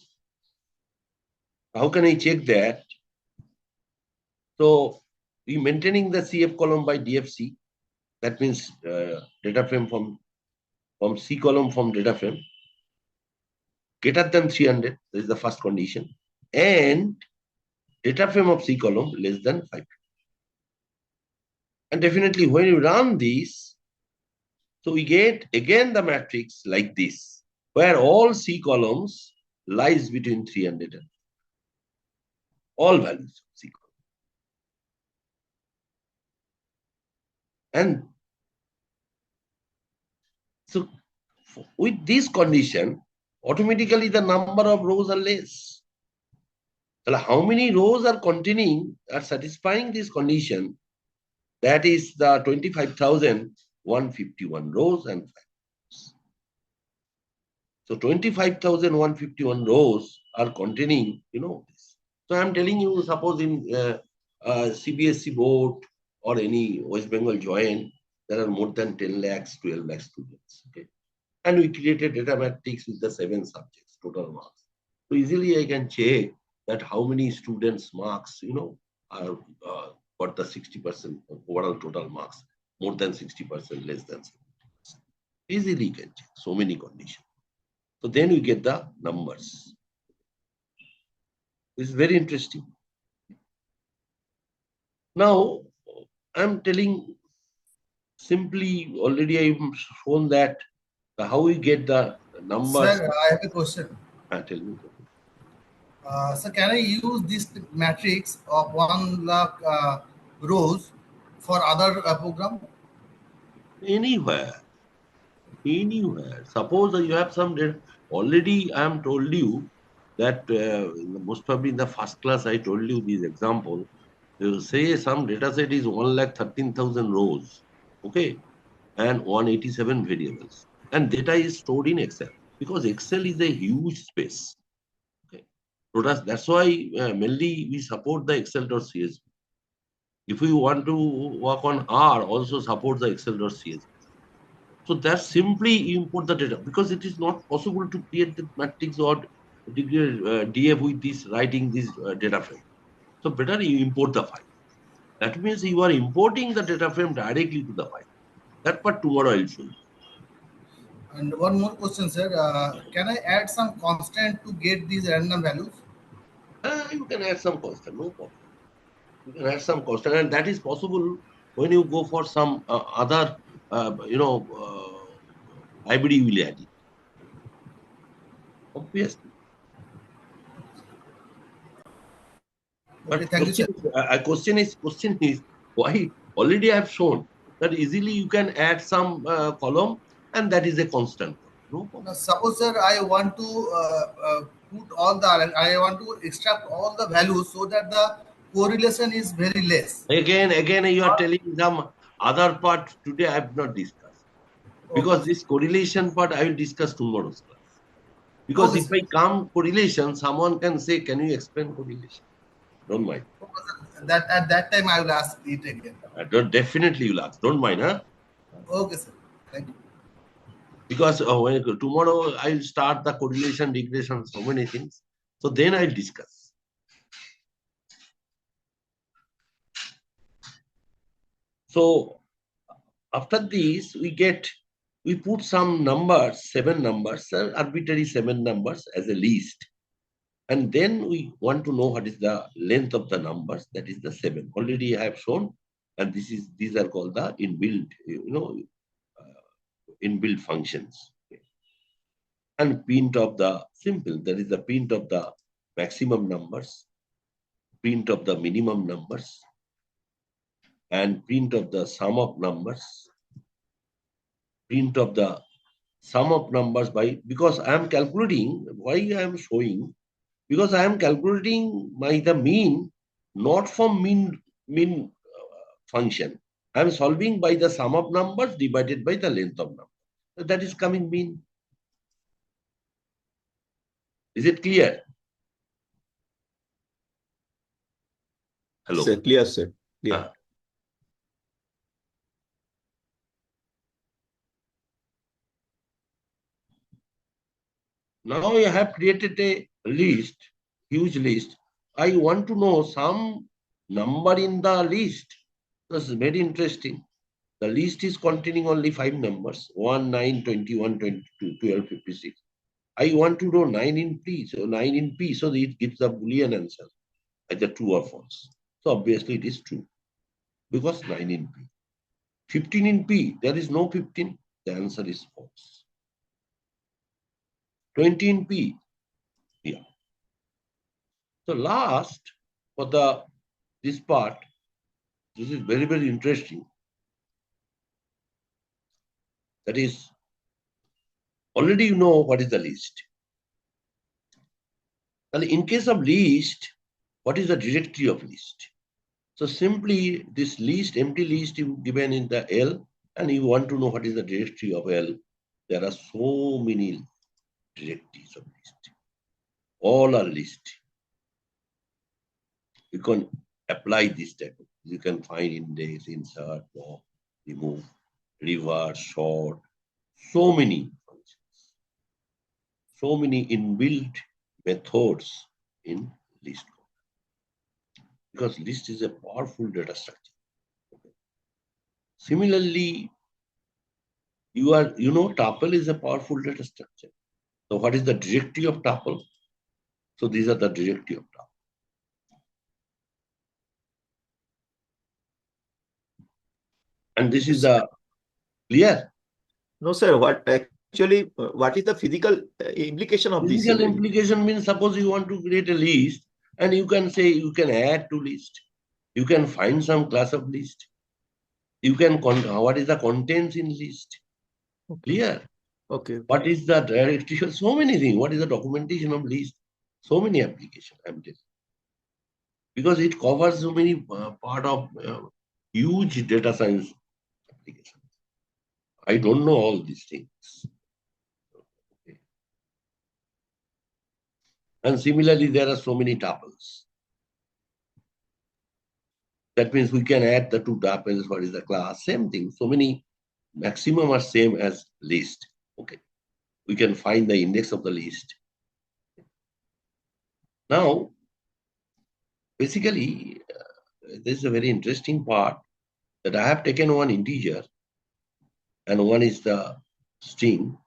How can I check that? So we maintaining the CF column by DFC. That means data frame from C column from data frame greater than 300. This is the first condition. And data frame of C column less than 5. And definitely when you run this, so we get again the matrix like this, where all C columns lies between 300 and all values of C column. And so with this condition, automatically the number of rows are less. So how many rows are containing, are satisfying this condition? That is the 25,151 rows and 5 rows. So 25,151 rows are containing, this. So I'm telling you, suppose in CBSE board or any West Bengal joint, there are more than 10 lakhs, 12 lakh students. Okay. And we created data matrix with the 7 subjects, total marks. So easily I can check that how many students marks, are got the 60% overall total marks, more than 60%, less than 70%. Easily you can check so many conditions. So then we get the numbers. This is very interesting. Now I'm telling simply, already I've shown that how we get the numbers. Sir, I have a question. Tell me. So can I use this matrix of 1 lakh rows for other program? Anywhere. Suppose you have some data. Already I am told you that most probably in the first class I told you this example. You say some data set is 1,13,000 rows, okay, and 187 variables, and data is stored in Excel, because Excel is a huge space. Okay, so that's why mainly we support the Excel.csv. If we want to work on R, also support the Excel.csv. So that's simply you import the data, because it is not possible to create the matrix or DF with this writing this data frame. So better you import the file. That means you are importing the data frame directly to the file. That part tomorrow I'll show you. And one more question, sir. Can I add some constant to get these random values? You can add some constant, no problem. You can add some constant, and that is possible when you go for some other, library you will add it. Obviously. But Okay, thank you, sir. question is why already I have shown that easily you can add some column, and that is a constant. No problem. Now, suppose, sir, I want to put all the, I want to extract all the values so that the correlation is very less. Again, you are telling some other part today I have not discussed. Because this correlation part I will discuss tomorrow's class. Because Okay, if sir. I come correlation, someone can say, can you explain correlation? Don't mind. That at that time I will ask it again. Definitely you'll ask. Don't mind, huh? Okay, sir. Thank you. Because tomorrow I'll start the correlation, regression, so many things. So then I'll discuss. So after this, we put some numbers, 7 numbers, arbitrary 7 numbers as a list. And then we want to know what is the length of the numbers, that is the 7. Already I have shown, and these are called the inbuilt, inbuilt functions. And print of the simple, that is the print of the maximum numbers, print of the minimum numbers, and print of the sum of numbers, print of the sum of numbers because I am calculating, why I am showing, because I am calculating the mean, not from mean function. I am solving by the sum of numbers divided by the length of numbers. So that is coming mean. Is it clear? Hello. Sir, clear, sir. Clear. Now I have created a list, huge list. I want to know some number in the list. This is very interesting. The list is containing only 5 numbers, 1, 9, 21, 22, 12, 56. I want to know 9 in P. So 9 in P, so it gives the Boolean answer, either true or false. So obviously it is true, because 9 in P. 15 in P, there is no 15. The answer is false. 20 in P, yeah. So last, for this part, this is very, very interesting. That is, already you know what is the list. And in case of list, what is the directory of list? So simply this list, empty list you given in the L, and you want to know what is the directory of L. There are so many directories of list. All are list. You can apply this type of, you can find index, insert, pop, remove, reverse, sort, so many functions, so many inbuilt methods in list code. Because list is a powerful data structure. Similarly, tuple is a powerful data structure. So what is the directory of tuple? So these are the directory of tuple. And this is the clear? No, sir. What is the physical implication of this? Physical implication means, suppose you want to create a list, and you can say you can add to list. You can find some class of list. You can what is the contents in list? Okay. Clear? Okay. What is the directory? So many things. What is the documentation of list? So many applications, I'm telling. Because it covers so many part of huge data science applications. I don't know all these things. Okay. And similarly, there are so many tuples. That means we can add the 2 tuples. What is the class? Same thing. So many maximum are same as list. Okay. We can find the index of the list. Now, basically, this is a very interesting part, that I have taken one integer and one is the string,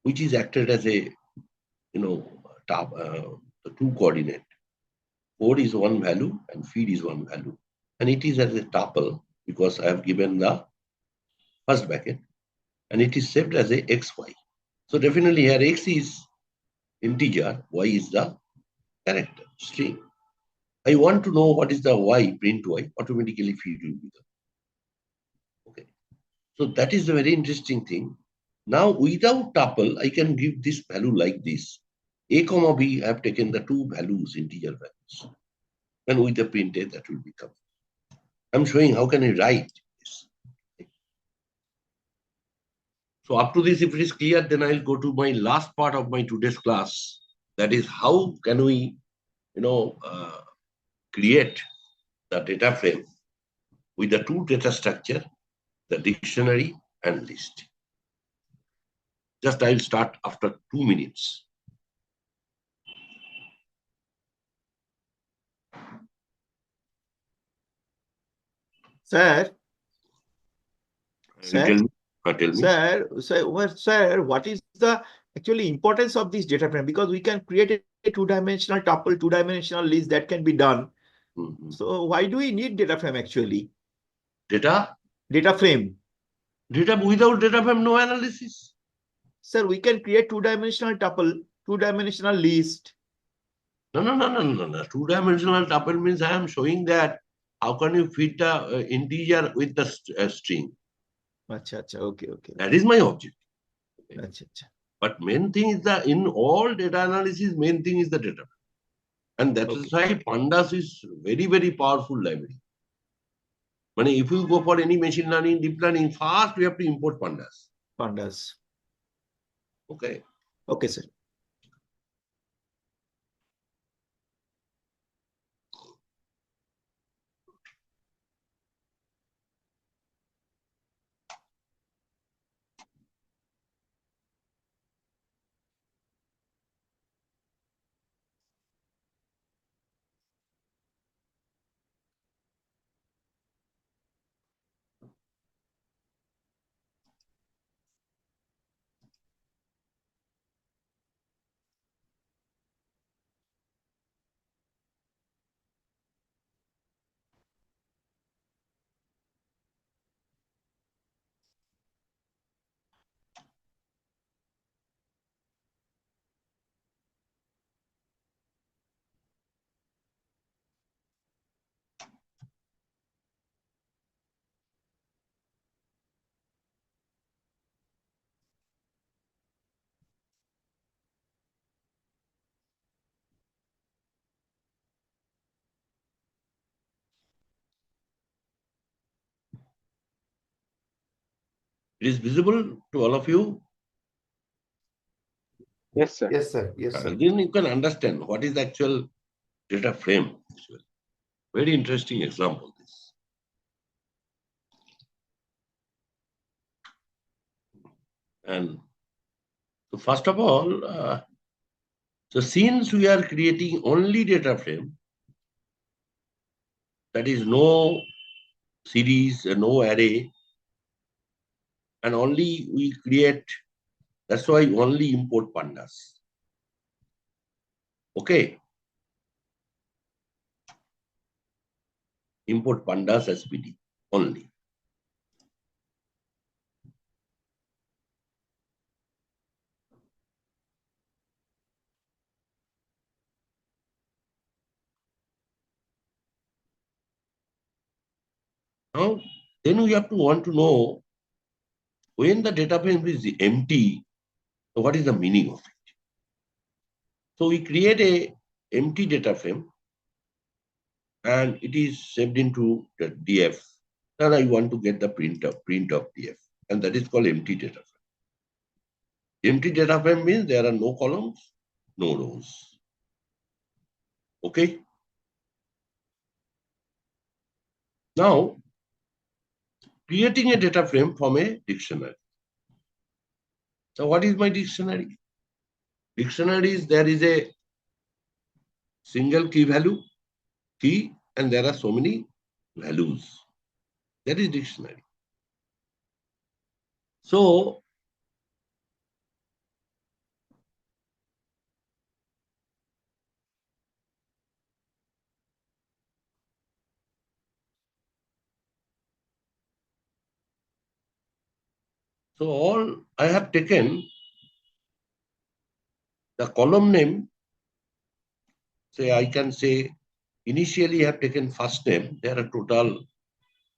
which is acted as a, the 2 coordinate. 4 is one value and feed is one value. And it is as a tuple because I have given the first bracket, and it is saved as a xy. So definitely here x is integer, y is the character, string. I want to know what is the y, print y, automatically feed will be there. Okay. So that is a very interesting thing. Now without tuple, I can give this value like this. A comma b, I have taken the 2 values, integer values. And with the print a, that will become. I'm showing how can I write this. So up to this, if it is clear, then I'll go to my last part of my today's class. That is, how can we, create the data frame with the two data structure, the dictionary and list. Just I'll start after 2 minutes. Sir, You tell me. Tell me. Sir, what is the actually importance of this data frame? Because we can create a two-dimensional tuple, two-dimensional list that can be done. Mhm. So why do we need data frame actually? Data? Data frame. Data without data frame, no analysis. Sir, we can create two-dimensional tuple, two-dimensional list. No. Two-dimensional tuple means I am showing that how can you fit the integer with the string. Acha, okay. That is my object. Acha. But main thing is that in all data analysis, main thing is the data. And that is why Pandas is very, very powerful library. But if you go for any machine learning, deep learning, first we have to import Pandas. Pandas. Okay. Okay, sir. It is visible to all of you. Yes, sir. Yes, sir. Yes, sir. Then you can understand what is the actual data frame. Very interesting example this. And so first of all, so since we are creating only data frame, that is no series, no array, and only we create, that's why only import Pandas. Okay. Import Pandas as PD only. Now, then we have to want to know when the data frame is empty, so what is the meaning of it? So we create a empty data frame and it is saved into the DF. Then I want to get the print of DF, and that is called empty data frame. Empty data frame means there are no columns, no rows. Okay. Now, creating a data frame from a dictionary. So what is my dictionary? Dictionary is there is a single key value, key, and there are so many values. That is dictionary. So all I have taken the column name. Say I can say initially I have taken first name. There are total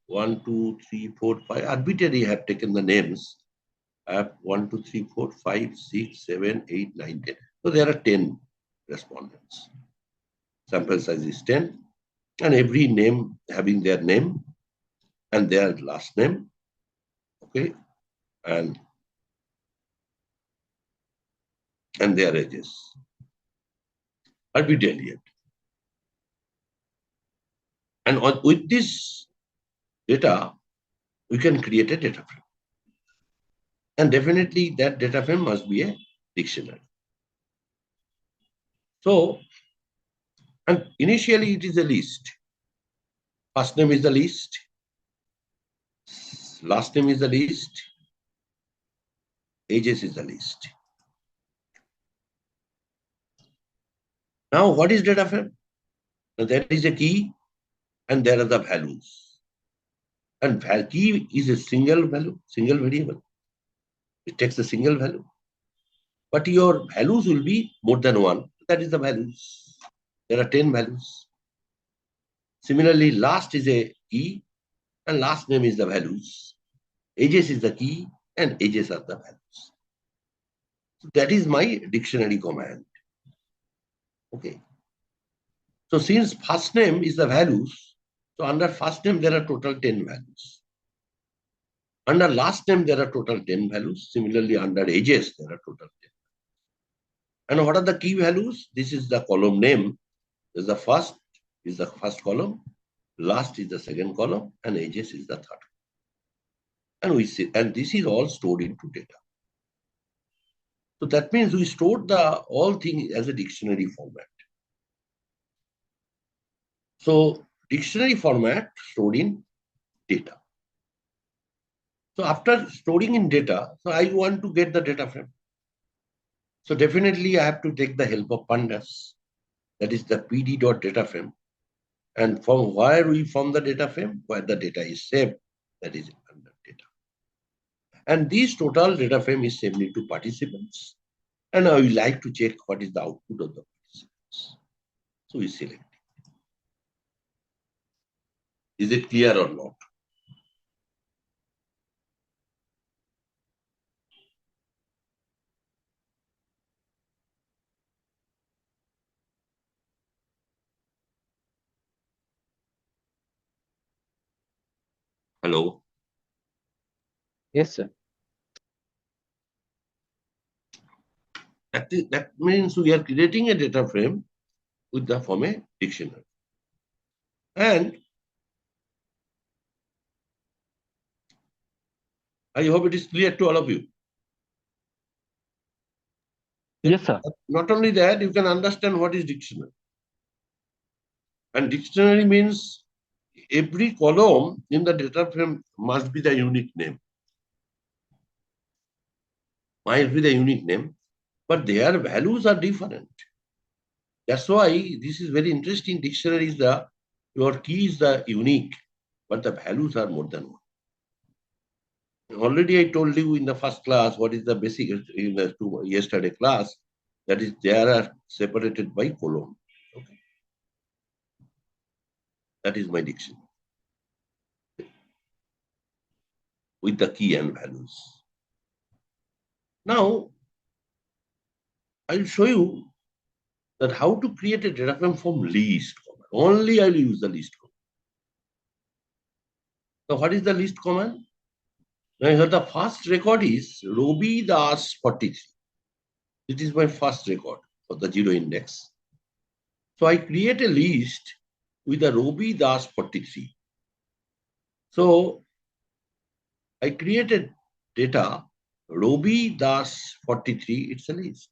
1, 2, 3, 4, 5. Arbitrarily I have taken the names. I have 1, 2, 3, 4, 5, 6, 7, 8, 9, 10. So there are 10 respondents. Sample size is 10. And every name having their name and their last name. Okay. And their ages. Arbitrarily. And with this data, we can create a data frame. And definitely that data frame must be a dictionary. So, and initially it is a list. First name is the list. Last name is the list. Ages is the list. Now, what is data frame? Now, there is a key and there are the values. And key is a single value, single variable. It takes a single value. But your values will be more than one. That is the values. There are 10 values. Similarly, last is a key and last name is the values. Ages is the key and ages are the values. So that is my dictionary command. Okay. So since first name is the values, so under first name there are total 10 values. Under last name there are total 10 values. Similarly, under ages there are total 10. And what are the key values? This is the column name. This is the first column, last is the second column, and ages is the third. And we see, and this is all stored into data. So that means we stored the all thing as a dictionary format. So dictionary format stored in data. So after storing in data, so I want to get the data frame. So definitely I have to take the help of pandas. That is the pd.dataframe. And from where we form the data frame, where the data is saved, that is under data. And this total data frame is saved into participants. And I would like to check what is the output of the participants. So we select it. Is it clear or not? Hello? Yes, sir. That means we are creating a data frame with the form a dictionary. And I hope it is clear to all of you. Yes, sir. Not only that, you can understand what is dictionary. And dictionary means every column in the data frame must be the unique name. Might be the unique name, but their values are different. That's why this is very interesting. Dictionary is your key is the unique, but the values are more than one. Already I told you in the first class what is the basic in the yesterday class, that is they are separated by column. Okay. That is my dictionary with the key and values. Now I'll show you that how to create a data frame from list command. Only I'll use the list command. So what is the list command? Now here the first record is Robi Das 43. It is my first record for the zero index. So I create a list with the Robi Das 43. So I created data Robi Das 43, it's a list.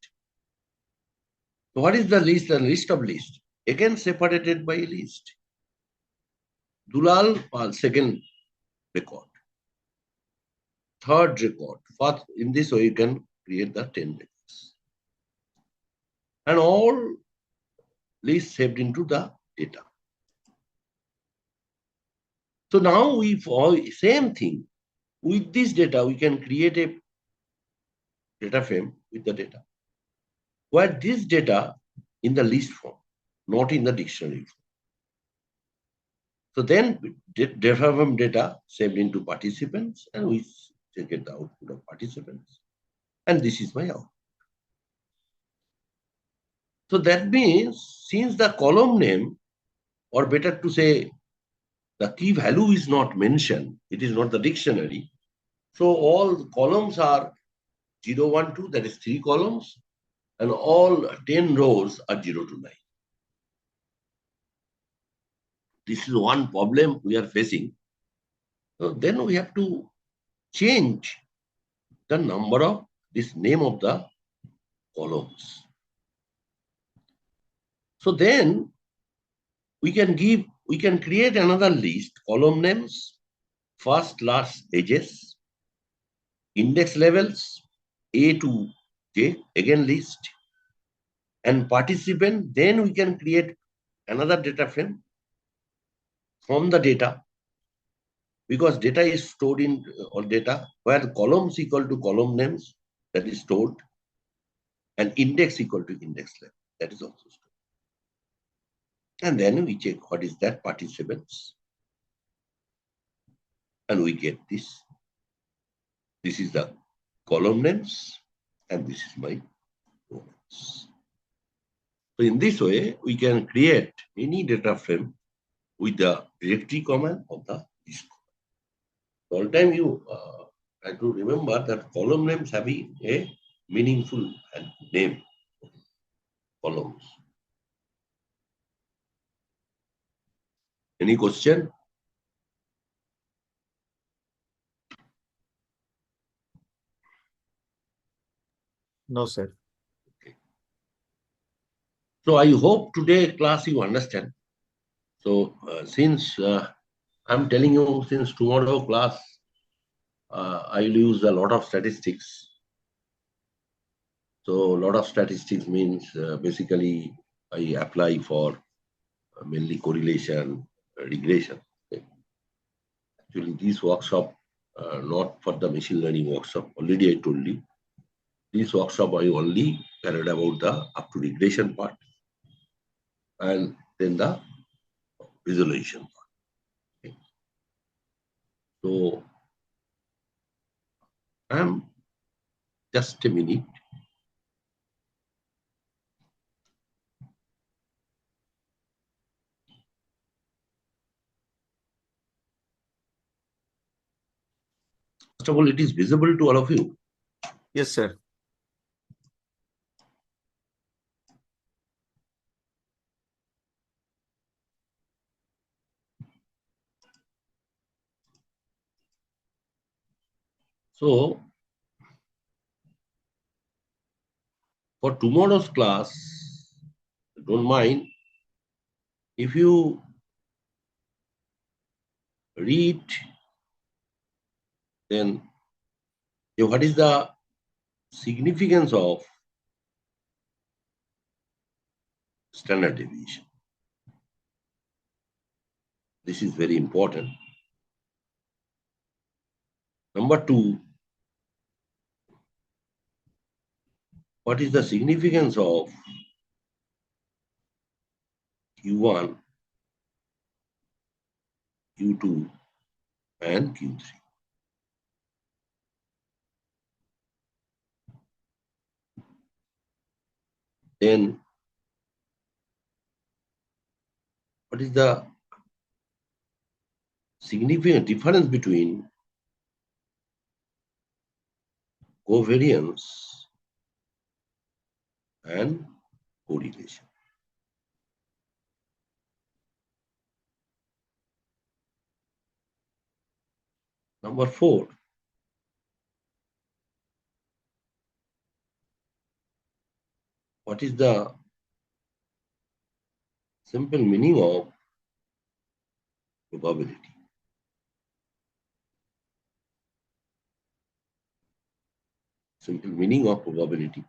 So what is the list? The list of list. Again separated by list. Dulal Pal, second record. Third record. Fourth, in this way you can create the 10 records. And all lists saved into the data. So now we follow same thing. With this data, we can create a data frame with the data, where this data in the list form, not in the dictionary form. So then data from data saved into participants, and we get the output of participants. And this is my output. So that means since the column name, or better to say, the key value is not mentioned, it is not the dictionary. So all the columns are 0, 1, 2, that is 3 columns, and all 10 rows are 0 to 9. this is one problem we are facing. So then we have to change the number of this name of the columns. So then we can create another list, column names, first, last, edges, index levels, A to J, again list, and participant. Then we can create another data frame from the data, because data is stored in or data where columns equal to column names, that is stored, and index equal to index level, that is also stored. And then we check what is that participants, and we get this. This is the column names, and this is my row names. So in this way, we can create any data frame with the directory command of the list command. All time you try to remember that column names having a meaningful name. Columns. Any question? No, sir. So I hope today class you understand. So since I'm telling you, since tomorrow class, I will use a lot of statistics. So a lot of statistics means basically I apply for mainly correlation, regression. Okay. Actually, this workshop, not for the machine learning workshop, already I told you. This workshop I only carried about the up to regression part and then the visualization part. Okay. So I'm just a minute. First of all, it is visible to all of you. Yes, sir. So for tomorrow's class, don't mind if you read, then what is the significance of standard deviation? This is very important. Number two, what is the significance of Q1, Q2, and Q3? Then what is the significant difference between covariance and correlation? Number four, what is the simple meaning of probability? Simple meaning of probability.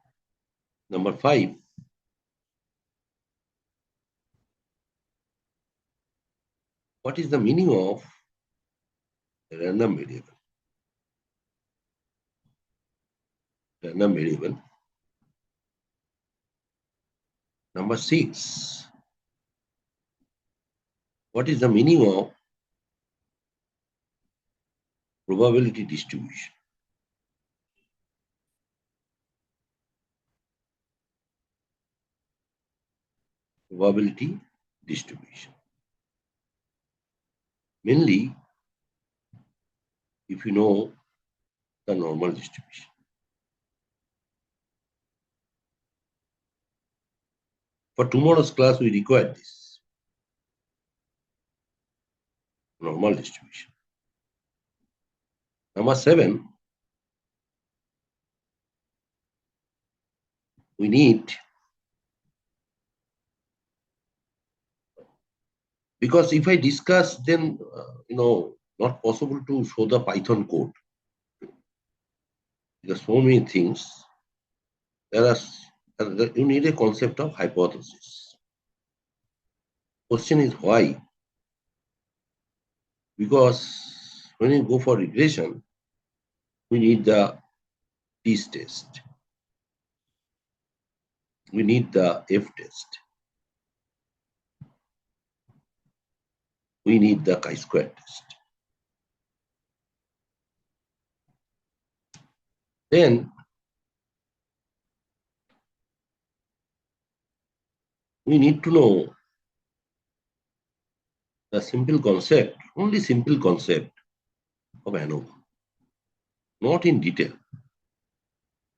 Number five, what is the meaning of random variable? Random variable. Number six, what is the meaning of probability distribution? Probability distribution. Mainly, if you know the normal distribution. For tomorrow's class, we require this. normal distribution. Number 7, we need, because if I discuss, then not possible to show the Python code. There are so many things. You need a concept of hypothesis. Question is why? Because when you go for regression, we need the t-test. We need the f-test. We need the chi-square test. Then we need to know the simple concept, only simple concept of ANOVA, not in detail.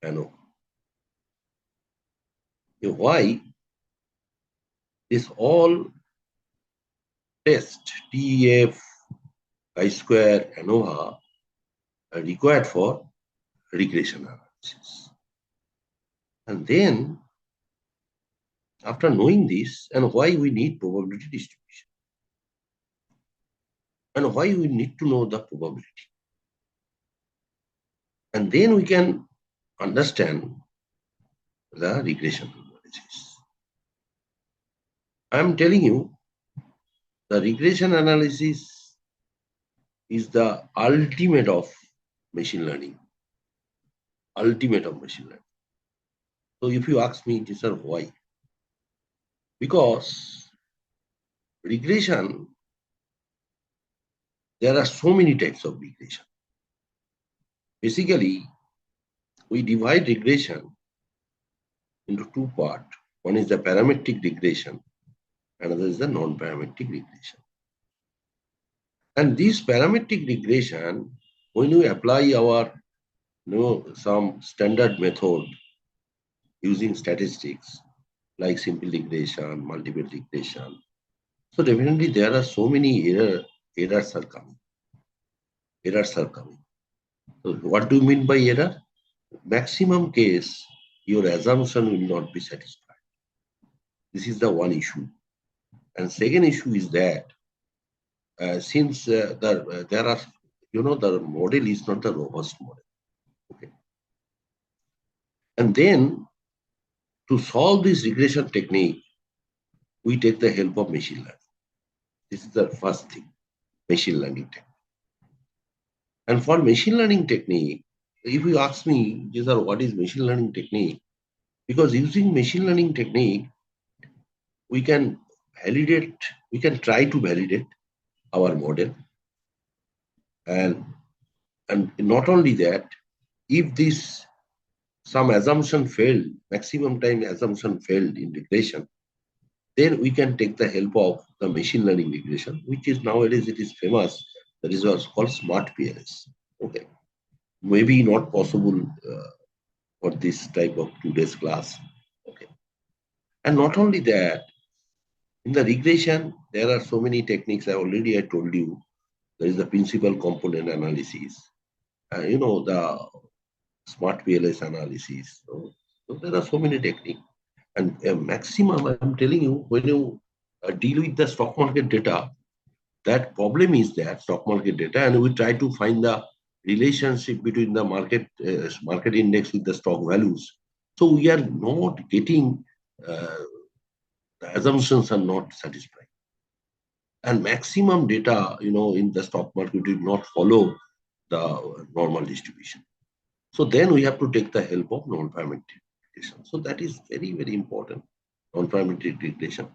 ANOVA. Why? This all test, TF, chi-square, ANOVA are required for regression analysis. And then, after knowing this, and why we need probability distribution, and why we need to know the probability, and then we can understand the regression analysis. I am telling you, the regression analysis is the ultimate of machine learning. Ultimate of machine learning. So if you ask me, sir, why? Because regression, there are so many types of regression. Basically, we divide regression into two parts. One is the parametric regression, another is the non-parametric regression. And this parametric regression, when we apply our some standard method using statistics like simple regression, multiple regression, so definitely there are so many errors are coming. Errors are coming. So what do you mean by error? Maximum case, your assumption will not be satisfied. This is the one issue. And second issue is that since there are, the model is not the robust model. Okay. And then to solve this regression technique, we take the help of machine learning. This is the first thing, machine learning technique. And for machine learning technique, if you ask me, what is machine learning technique? Because using machine learning technique, we can validate, we can try to validate our model. And not only that, if some assumption failed, maximum time assumption failed in regression, then we can take the help of the machine learning regression, which is nowadays it is famous. That is what's called smart PLS. Okay, maybe not possible for this type of today's class. Okay, and not only that, in the regression there are so many techniques. I told you. There is the principal component analysis. The smart PLS analysis. So there are so many techniques. And maximum, I'm telling you, when you deal with the stock market data, that problem is that stock market data, and we try to find the relationship between the market index with the stock values. So we are not getting, the assumptions are not satisfying. And maximum data, in the stock market will not follow the normal distribution. So then we have to take the help of non-parametric regression. So that is very, very important, non-parametric regression.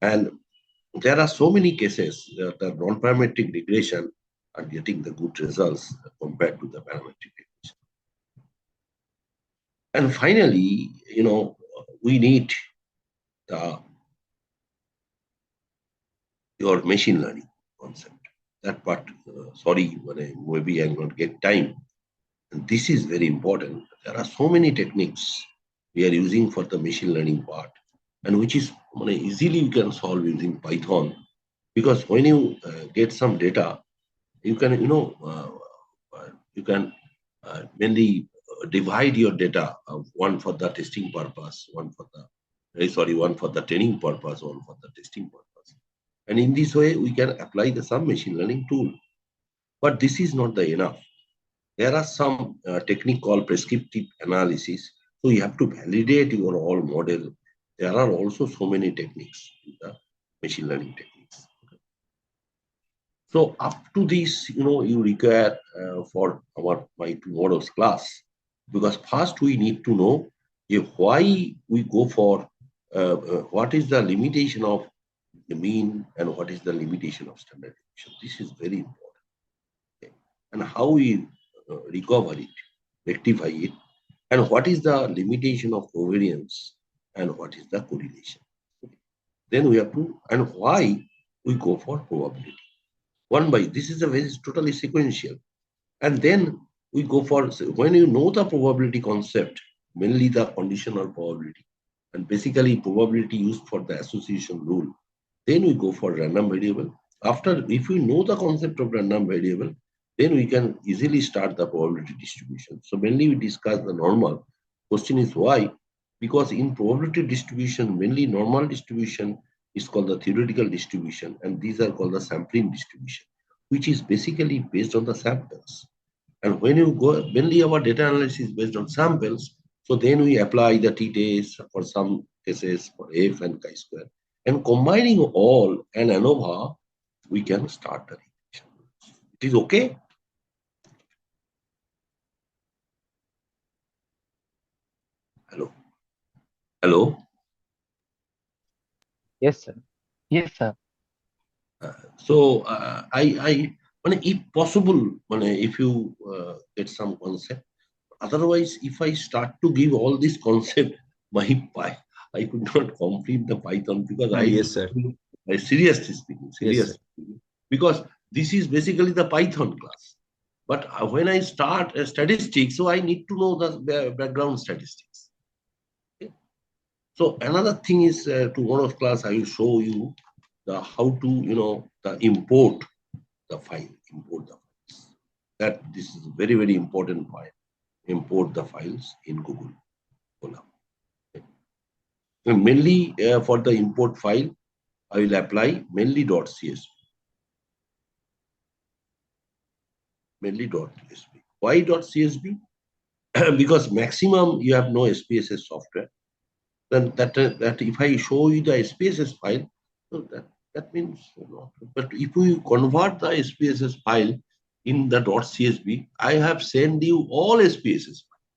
And there are so many cases that the non-parametric regression are getting the good results compared to the parametric regression. And finally, we need your machine learning concept. That part, sorry, maybe I'll not get time. And this is very important. There are so many techniques we are using for the machine learning part, and which is easily you can solve using Python Because when you get some data, you can, you can mainly divide your data, one for the testing purpose, one for the training purpose, one for the testing purpose. And in this way, we can apply some machine learning tool. But this is not the enough. There are some technique called prescriptive analysis. So you have to validate your all model. There are also so many techniques in the machine learning techniques. So up to this, you require for my tomorrow's class, because first we need to know why we go for what is the limitation of the mean and what is the limitation of standard deviation. This is very important. Okay. And how we recover it, rectify it, and what is the limitation of covariance and what is the correlation. Okay. Then we have to, and why we go for probability. One by, this is a very totally sequential. And then we go for, when you know the probability concept, mainly the conditional probability, and basically probability used for the association rule, then we go for random variable. After, if we know the concept of random variable, then we can easily start the probability distribution. So mainly we discuss the normal. Question is why? Because in probability distribution, mainly normal distribution is called the theoretical distribution, and these are called the sampling distribution, which is basically based on the samples. And when you go, mainly our data analysis is based on samples, so then we apply the t-test for some cases for F and chi-square. And combining all and ANOVA, we can start the regression. It is okay? Hello? Hello? Yes, sir. Yes, sir. So if possible, if you get some concept, otherwise, if I start to give all this concept, I could not complete the Python, because Yes, sir. Seriously speaking, because this is basically the Python class. But when I start statistics, so I need to know the background statistics. Okay. So another thing is tomorrow's class, I will show you how to import the file, import the files. That this is a very, very important point. Import the files in Google Colab. Okay. And mainly for the import file, I will apply mainly.csv. Mainly.csv. Why .csv? Because maximum you have no SPSS software. Then that if I show you the SPSS file, so that means, but if you convert the SPSS file in the .csv, I have sent you all SPSS files,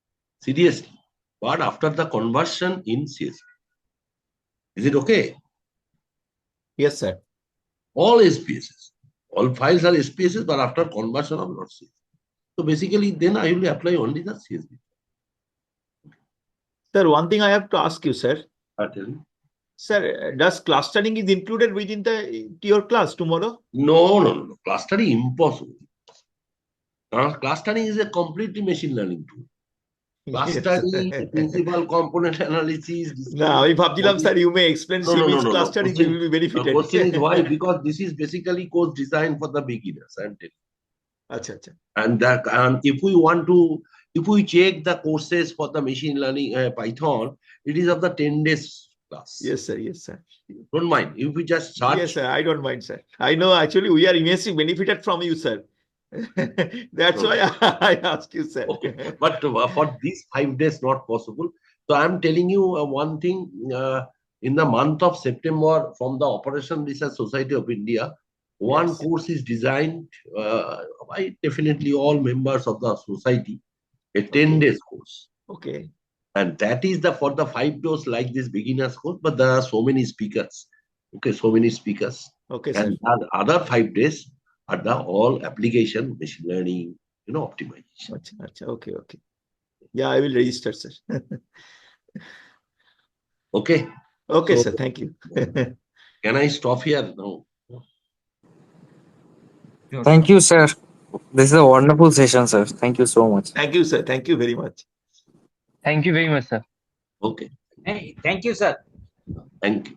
seriously, but after the conversion in CSV. Is it okay? Yes, sir. All SPSS, all files are SPSS, but after conversion of .csv. So basically, then I will apply only the CSV. Sir, one thing I have to ask you, sir. I tell you. Sir, does clustering is included within your class tomorrow? No. Clustering impossible. Clustering is a completely machine learning tool. Clustering, principal component analysis. No, if Abdilam sir, you may explain which clustering Question, will be benefited. The question is why? Because this is basically course designed for the beginners. I'm telling you. And if we want to, if we check the courses for the machine learning Python, it is of the 10 days class. Yes, sir. Yes, sir. Don't mind. If we just search. Yes, sir. I don't mind, sir. I know actually we are immensely benefited from you, sir. That's why I asked you, sir. Okay. But for these 5 days, not possible. So I'm telling you one thing. In the month of September, from the Operation Research Society of India, one course is designed by definitely all members of the society, a 10 days course. Okay. And that is for the 5 days like this beginners course, but there are so many speakers. Okay, so many speakers. Okay, and sir. Other 5 days are the all application, machine learning, optimization. Okay. Yeah, I will register, sir. Okay. Okay, sir. Thank you. Can I stop here now? Thank you, sir. This is a wonderful session, sir. Thank you so much. Thank you, sir. Thank you very much. Thank you very much, sir. Okay. Hey, thank you, sir. Thank you.